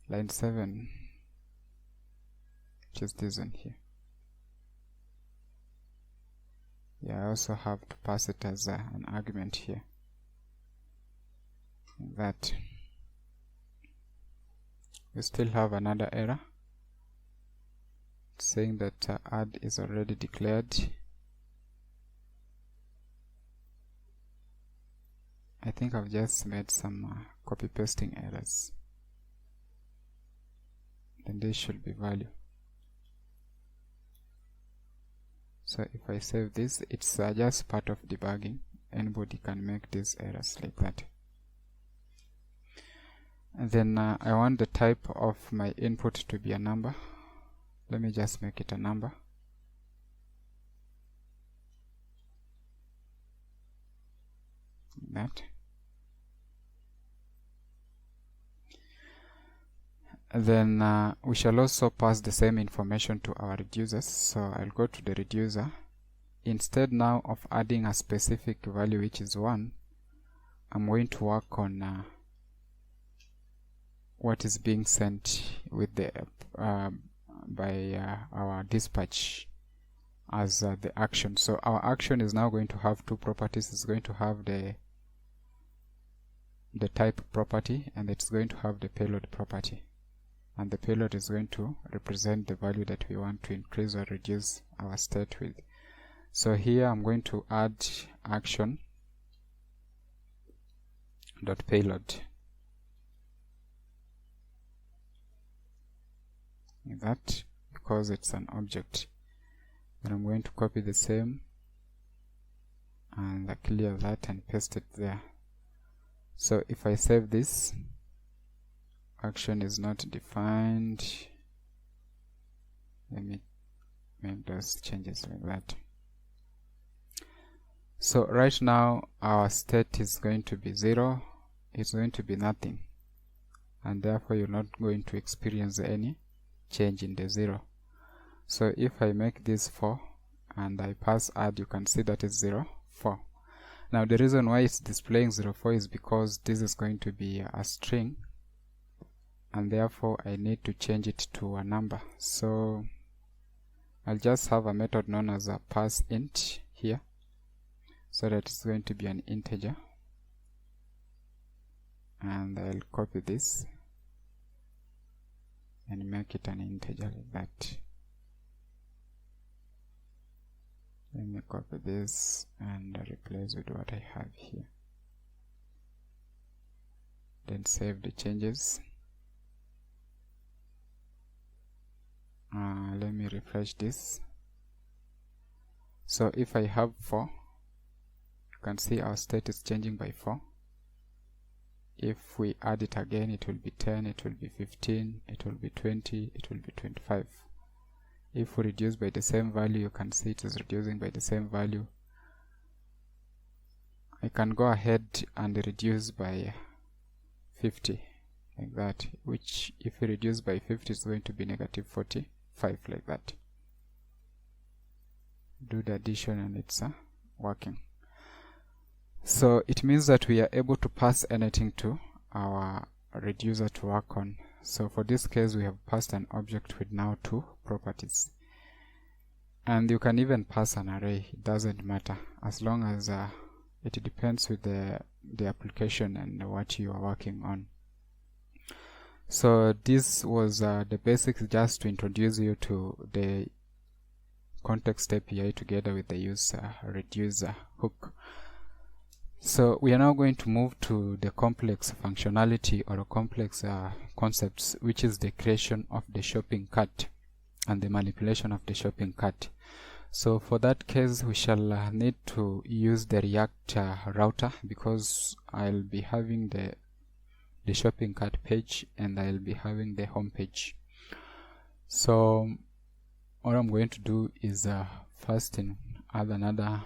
Line 7, which is this one here. Yeah, I also have to pass it as an argument here. That. We still have another error saying that add is already declared. I think I've just made some copy pasting errors. Then this should be value. So if I save this, it's just part of debugging. Anybody can make these errors like that. And then I want the type of my input to be a number. Let me just make it a number. That. And then we shall also pass the same information to our reducers. So I'll go to the reducer. Instead now of adding a specific value, which is 1, I'm going to work on what is being sent with the by our dispatch as the action. So our action is now going to have two properties. It's going to have the type property, and it's going to have the payload property, and the payload is going to represent the value that we want to increase or reduce our state with. So here I'm going to add action dot payload. That, because it's an object. Then I'm going to copy the same and clear that and paste it there. So if I save this, action is not defined. Let me make those changes like that. So right now our state is going to be 0, it's going to be nothing, and therefore you're not going to experience any change in the 0. So if I make this 4 and I pass add, you can see that it's 0, 4. Now the reason why it's displaying 0, 4 is because this is going to be a string, and therefore I need to change it to a number. So I'll just have a method known as a pass int here, so that it's going to be an integer, and I'll copy this and make it an integer like that. Let me copy this and replace with what I have here. Then save the changes. Let me refresh this. So if I have 4, you can see our state is changing by 4. If we add it again, it will be 10, it will be 15, it will be 20, it will be 25. If we reduce by the same value, you can see it is reducing by the same value. I can go ahead and reduce by 50 like that, which if we reduce by 50 is going to be negative 45 like that. Do the addition and it's working. So it means that we are able to pass anything to our reducer to work on. So for this case, we have passed an object with now 2 properties. And you can even pass an array, it doesn't matter, as long as it depends with the application and what you are working on. So this was the basics, just to introduce you to the context API together with the user reducer hook. So we are now going to move to the complex functionality or complex concepts, which is the creation of the shopping cart and the manipulation of the shopping cart. So for that case, we shall need to use the React router, because I'll be having the shopping cart page and I'll be having the home page. So what I'm going to do is first add another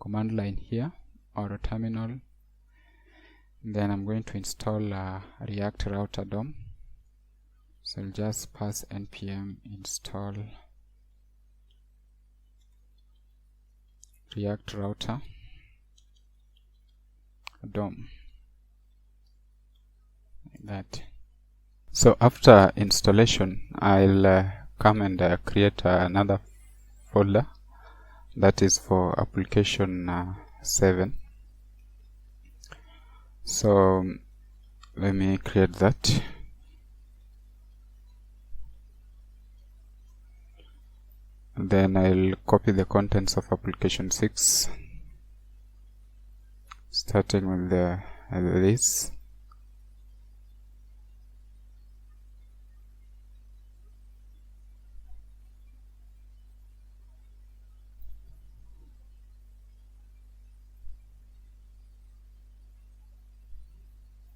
command line here, or a terminal. Then I'm going to install React router DOM. So I'll just pass npm install React router DOM, like that. So after installation, I'll come and create another folder that is for application 7. So let me create that. Then I'll copy the contents of application 6, starting with this.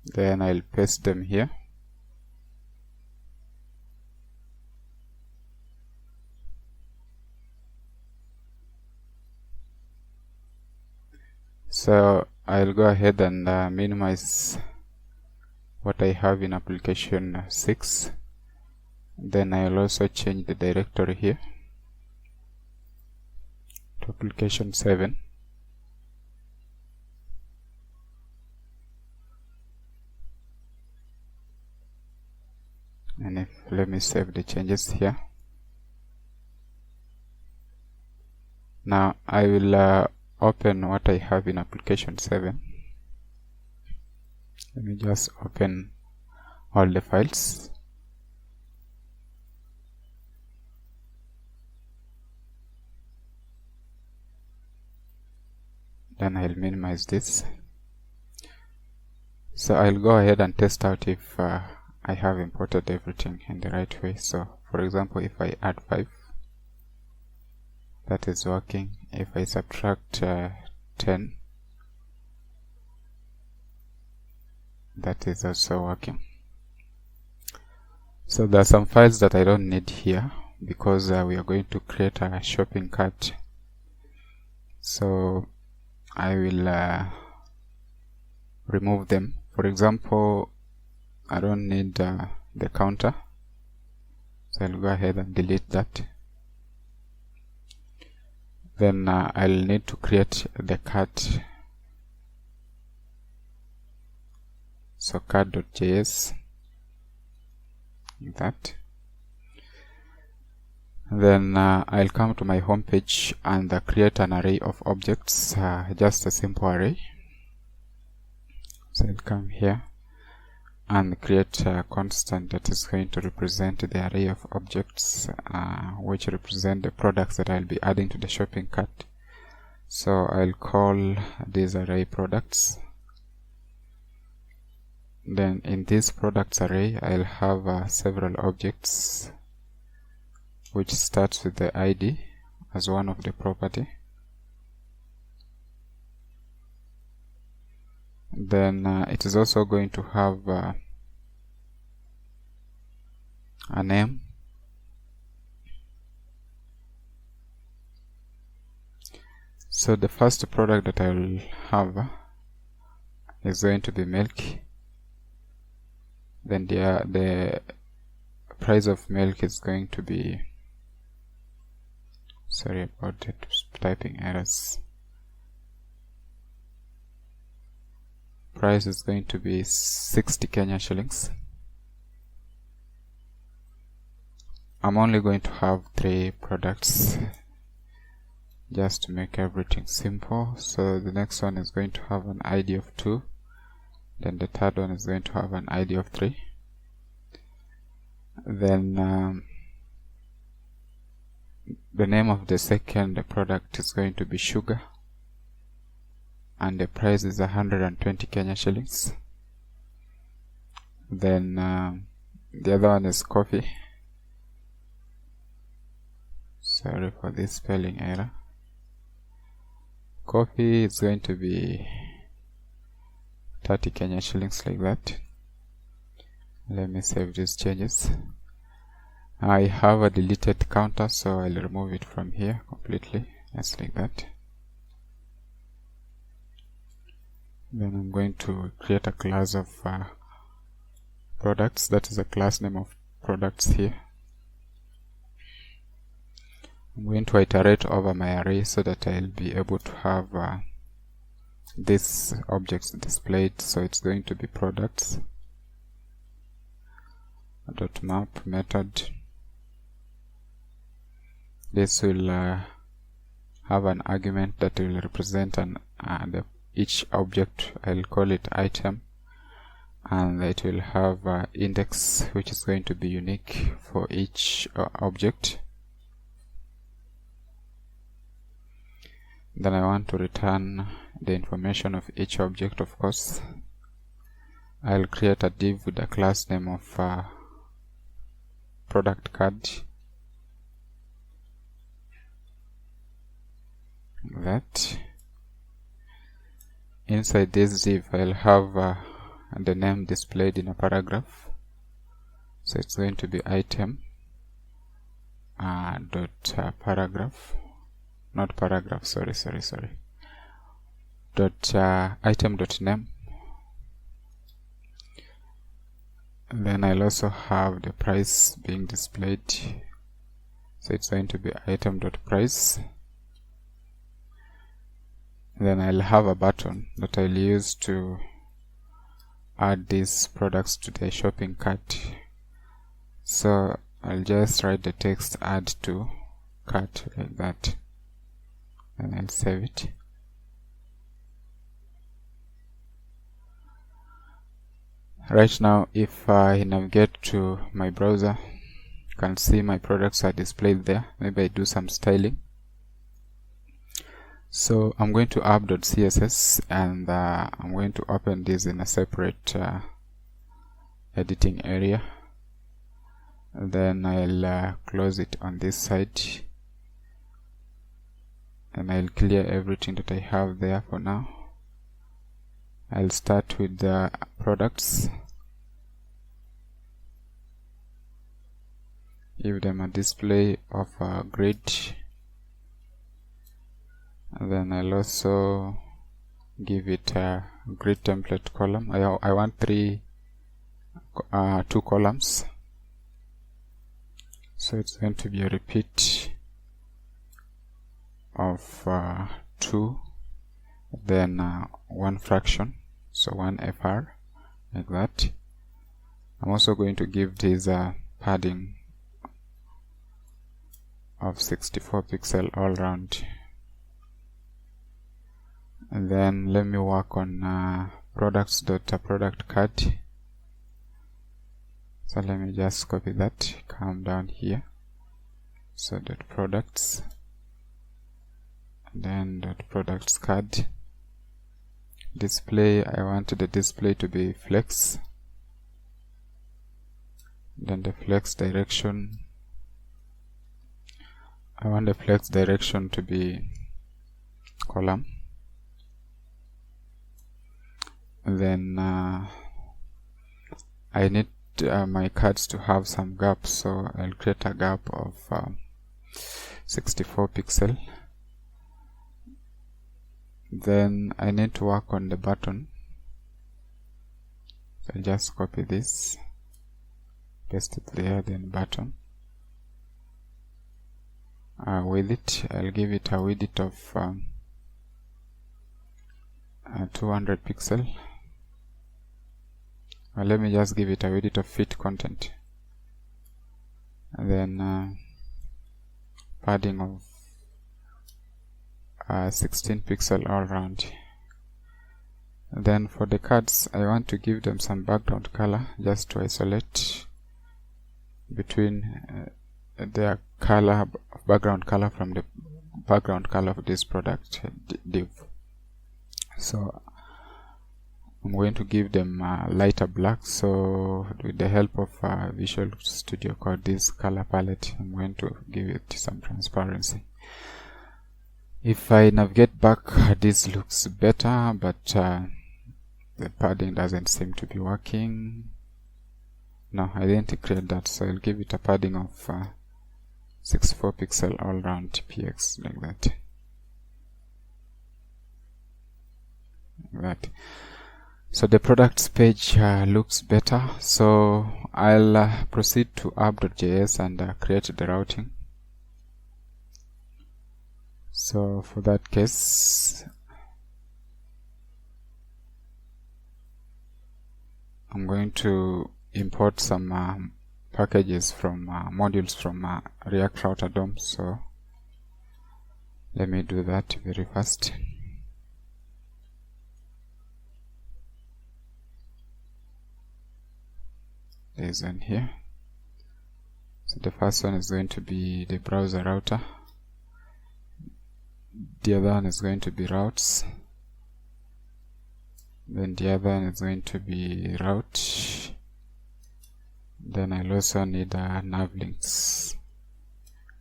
Then I'll paste them here. So I'll go ahead and minimize what I have in application 6. Then I'll also change the directory here to application 7. And let me save the changes here. Now I will open what I have in application 7. Let me just open all the files. Then I'll minimize this. So I'll go ahead and test out if I have imported everything in the right way. So for example, if I add 5, that is working. If I subtract 10, that is also working. So there are some files that I don't need here, because we are going to create a shopping cart. So I will remove them. For example, I don't need the counter, so I'll go ahead and delete that. Then I'll need to create the cart. So cart.js, like that. Then I'll come to my home page and create an array of objects, just a simple array. So I'll come here and create a constant that is going to represent the array of objects, which represent the products that I'll be adding to the shopping cart. So I'll call this array products. Then in this products array, I'll have several objects, which starts with the ID as one of the property. Then it is also going to have a name. So the first product that I will have is going to be milk. Then the price of milk is going to be, sorry about it, typing errors. Price is going to be 60 Kenya shillings. I'm only going to have 3 products, just to make everything simple. So the next one is going to have an ID of 2. Then the third one is going to have an ID of 3. Then the name of the second product is going to be sugar, and the price is 120 Kenya shillings. Then the other one is coffee. Sorry for this spelling error. Coffee is going to be 30 Kenya shillings, like that. Let me save these changes. I have a deleted counter, so I'll remove it from here completely, just like that. Then I'm going to create a class of products. That is a class name of products here. I'm going to iterate over my array so that I'll be able to have these objects displayed. So it's going to be products dot map method. This will have an argument that will represent each object. I'll call it item, and it will have index, which is going to be unique for each object. Then I want to return the information of each object, of course. I'll create a div with a class name of product card. That inside this div I'll have the name displayed in a paragraph. So it's going to be item dot paragraph. Not paragraph, sorry. Dot item dot name. Then I'll also have the price being displayed. So it's going to be item dot price. Then I'll have a button that I'll use to add these products to the shopping cart. So I'll just write the text add to cart, like that. And I'll save it. Right now, if I navigate to my browser, you can see my products are displayed there. Maybe I do some styling. So I'm going to app.css, and I'm going to open this in a separate editing area. Then I'll close it on this side, and I'll clear everything that I have there for now. I'll start with the products, give them a display of a grid, and then I'll also give it a grid template column. I want two columns, so it's going to be a repeat of 2, then one fraction, so 1 fr, like that. I'm also going to give this padding of 64 pixel all round. And then let me work on products.product card. So let me just copy that, come down here, so dot products, and then dot products card. Display, I want the display to be flex. Then the flex direction, I want the flex direction to be column. And then I need my cards to have some gaps, so I'll create a gap of 64 pixel. Then I need to work on the button, so I'll just copy this, paste it there, then button. Width, I'll give it a width of 200 pixel. Let me just give it a width of fit content, and then padding of 16 pixel all around. Then for the cards, I want to give them some background color just to isolate between the color, background color from the background color of this product div. So I'm going to give them lighter black. So with the help of Visual Studio Code, this color palette, I'm going to give it some transparency. If I navigate back, this looks better, but the padding doesn't seem to be working. No, I didn't create that, so I'll give it a padding of 64 pixel all round px, like that. Right. So the products page looks better. So I'll proceed to app.js and create the routing. So for that case, I'm going to import some packages from modules from React Router DOM. So let me do that very fast. There's one here. So the first one is going to be the browser router. The other one is going to be routes. Then the other one is going to be route. Then I'll also need nav links,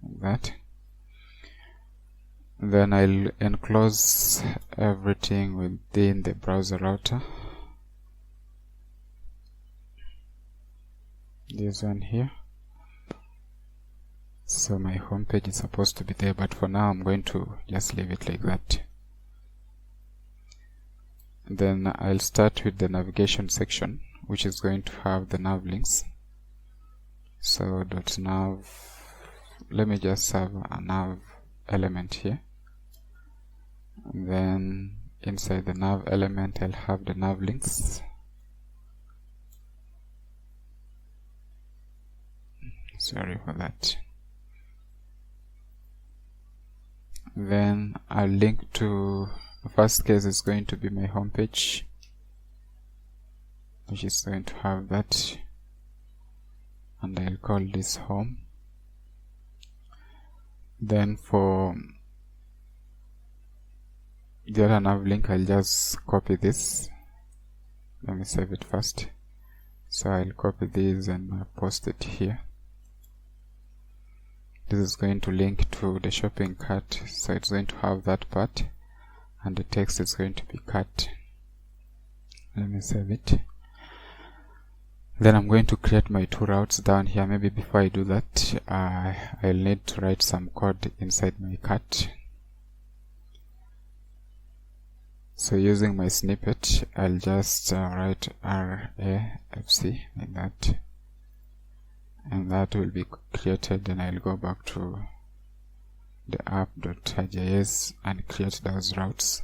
like that. Then I'll enclose everything within the browser router. This one here. So my home page is supposed to be there, but for now I'm going to just leave it like that. Then I'll start with the navigation section, which is going to have the nav links. So .nav, let me just have a nav element here. And then inside the nav element I'll have the nav links. Sorry for that. Then I'll link to the first case is going to be my home page, which is going to have that, and I'll call this home. Then for the other nav link, I'll just copy this. Let me save it first. So I'll copy this and post it here. This is going to link to the shopping cart, so it's going to have that part, and the text is going to be cut. Let me save it. Then I'm going to create my two routes down here. Maybe before I do that, I'll need to write some code inside my cart. So using my snippet, I'll just write RAFC like that. And that will be created. Then I'll go back to the app.js and create those routes.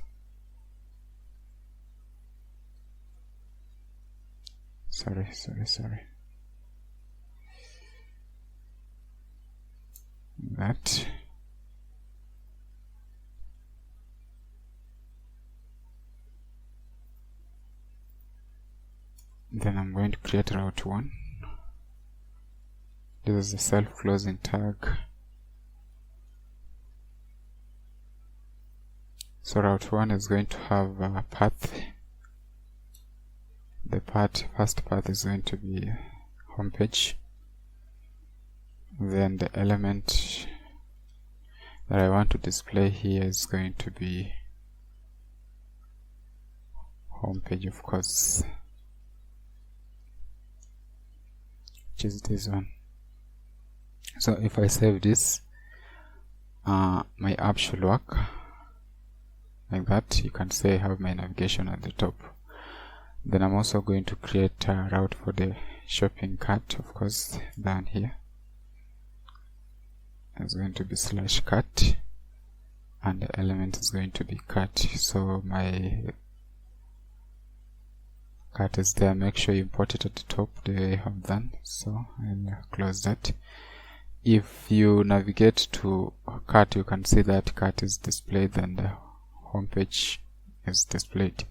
Sorry. That. Then I'm going to create route 1. This is a self-closing tag. So route 1 is going to have a path. The first path is going to be homepage. Then the element that I want to display here is going to be homepage, of course, which is this one. So if I save this, my app should work like that. You can say I have my navigation at the top. Then I'm also going to create a route for the shopping cart, of course, down here. It's going to be /cart, and the element is going to be cart. So my cart is there. Make sure you import it at the top the way I have done. So I'll close that. If you navigate to cart, you can see that cart is displayed and the home page is displayed.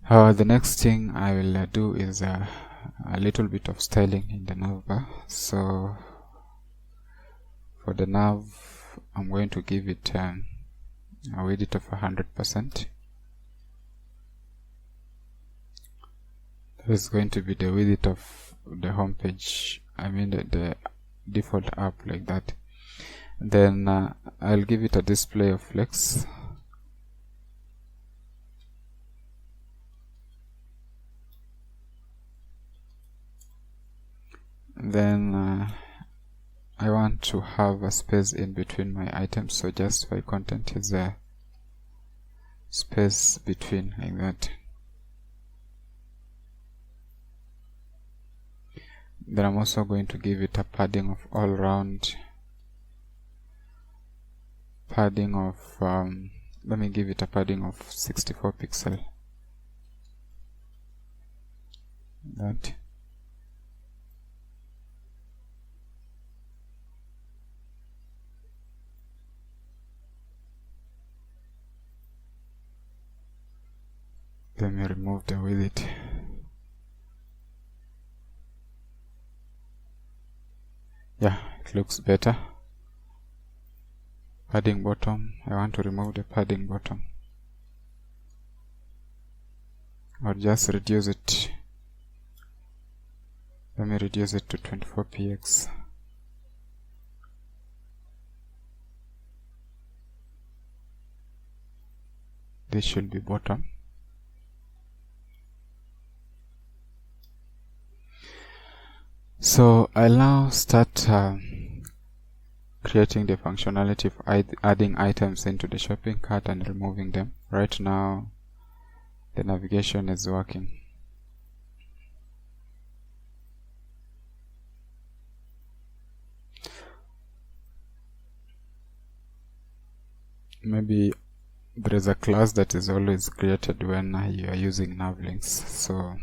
The next thing I will do is a little bit of styling in the nav bar. So for the nav, I'm going to give it a width of 100%. That is going to be the width of the home page, I mean the default app, like that. Then I'll give it a display of flex. Then I want to have a space in between my items, so justify content is a space between, like that. Then I'm also going to give it a padding of all round, padding of let me give it a padding of 64 pixel, that. Let me remove the width. Yeah, it looks better. Padding bottom, I want to remove the padding bottom, or just reduce it. Let me reduce it to 24px. This should be bottom. So I'll now start creating the functionality of adding items into the shopping cart and removing them. Right now the navigation is working. Maybe there is a class that is always created when you are using navlinks, so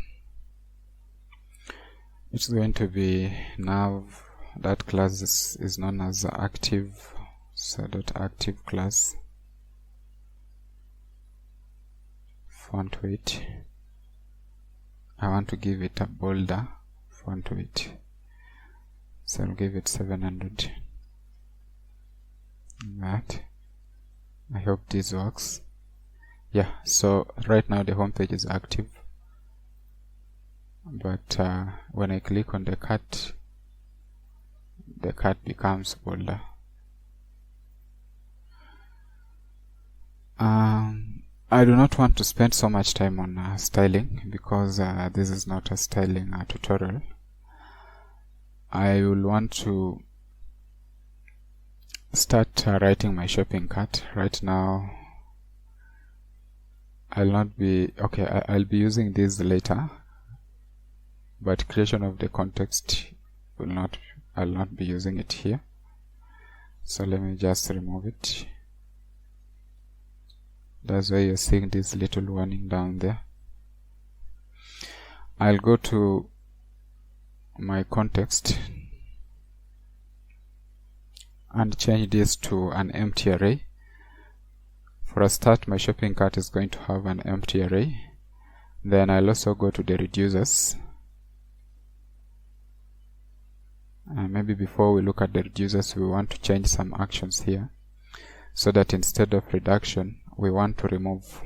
it's going to be nav. That class is known as active, so .active class. Font weight, I want to give it a bolder font weight, so I'll give it 700. That, I hope this works. Yeah, so right now the home page is active, but when I click on the cart becomes bolder. I do not want to spend so much time on styling, because this is not a styling tutorial. I will want to start writing my shopping cart. Right now I'll be using this later, but creation of the context I'll not be using it here. So let me just remove it. That's why you're seeing this little warning down there. I'll go to my context and change this to an empty array. For a start, my shopping cart is going to have an empty array. Then I'll also go to the reducers. Maybe before we look at the reducers, we want to change some actions here, so that instead of reduction, we want to remove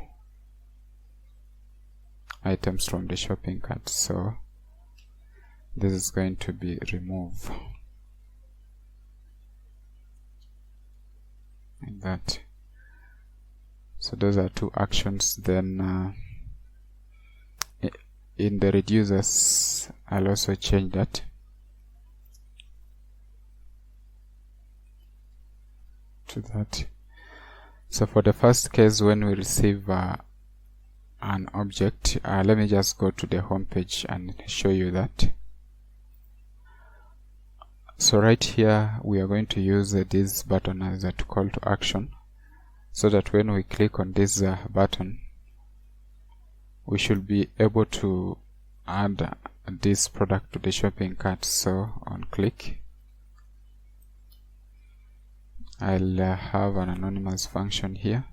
items from the shopping cart. So this is going to be remove, like that. So those are two actions. Then in the reducers, I'll also change that to that. So for the first case, when we receive an object, let me just go to the home page and show you that. So right here we are going to use this button as a call to action, so that when we click on this button, we should be able to add this product to the shopping cart. So on click, I'll have an anonymous function here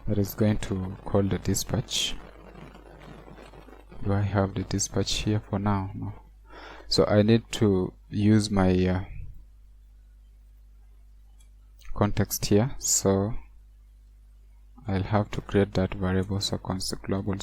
that is going to call the dispatch. Do I have the dispatch here for now? No. So I need to use my context here, so I'll have to create that variable. So const global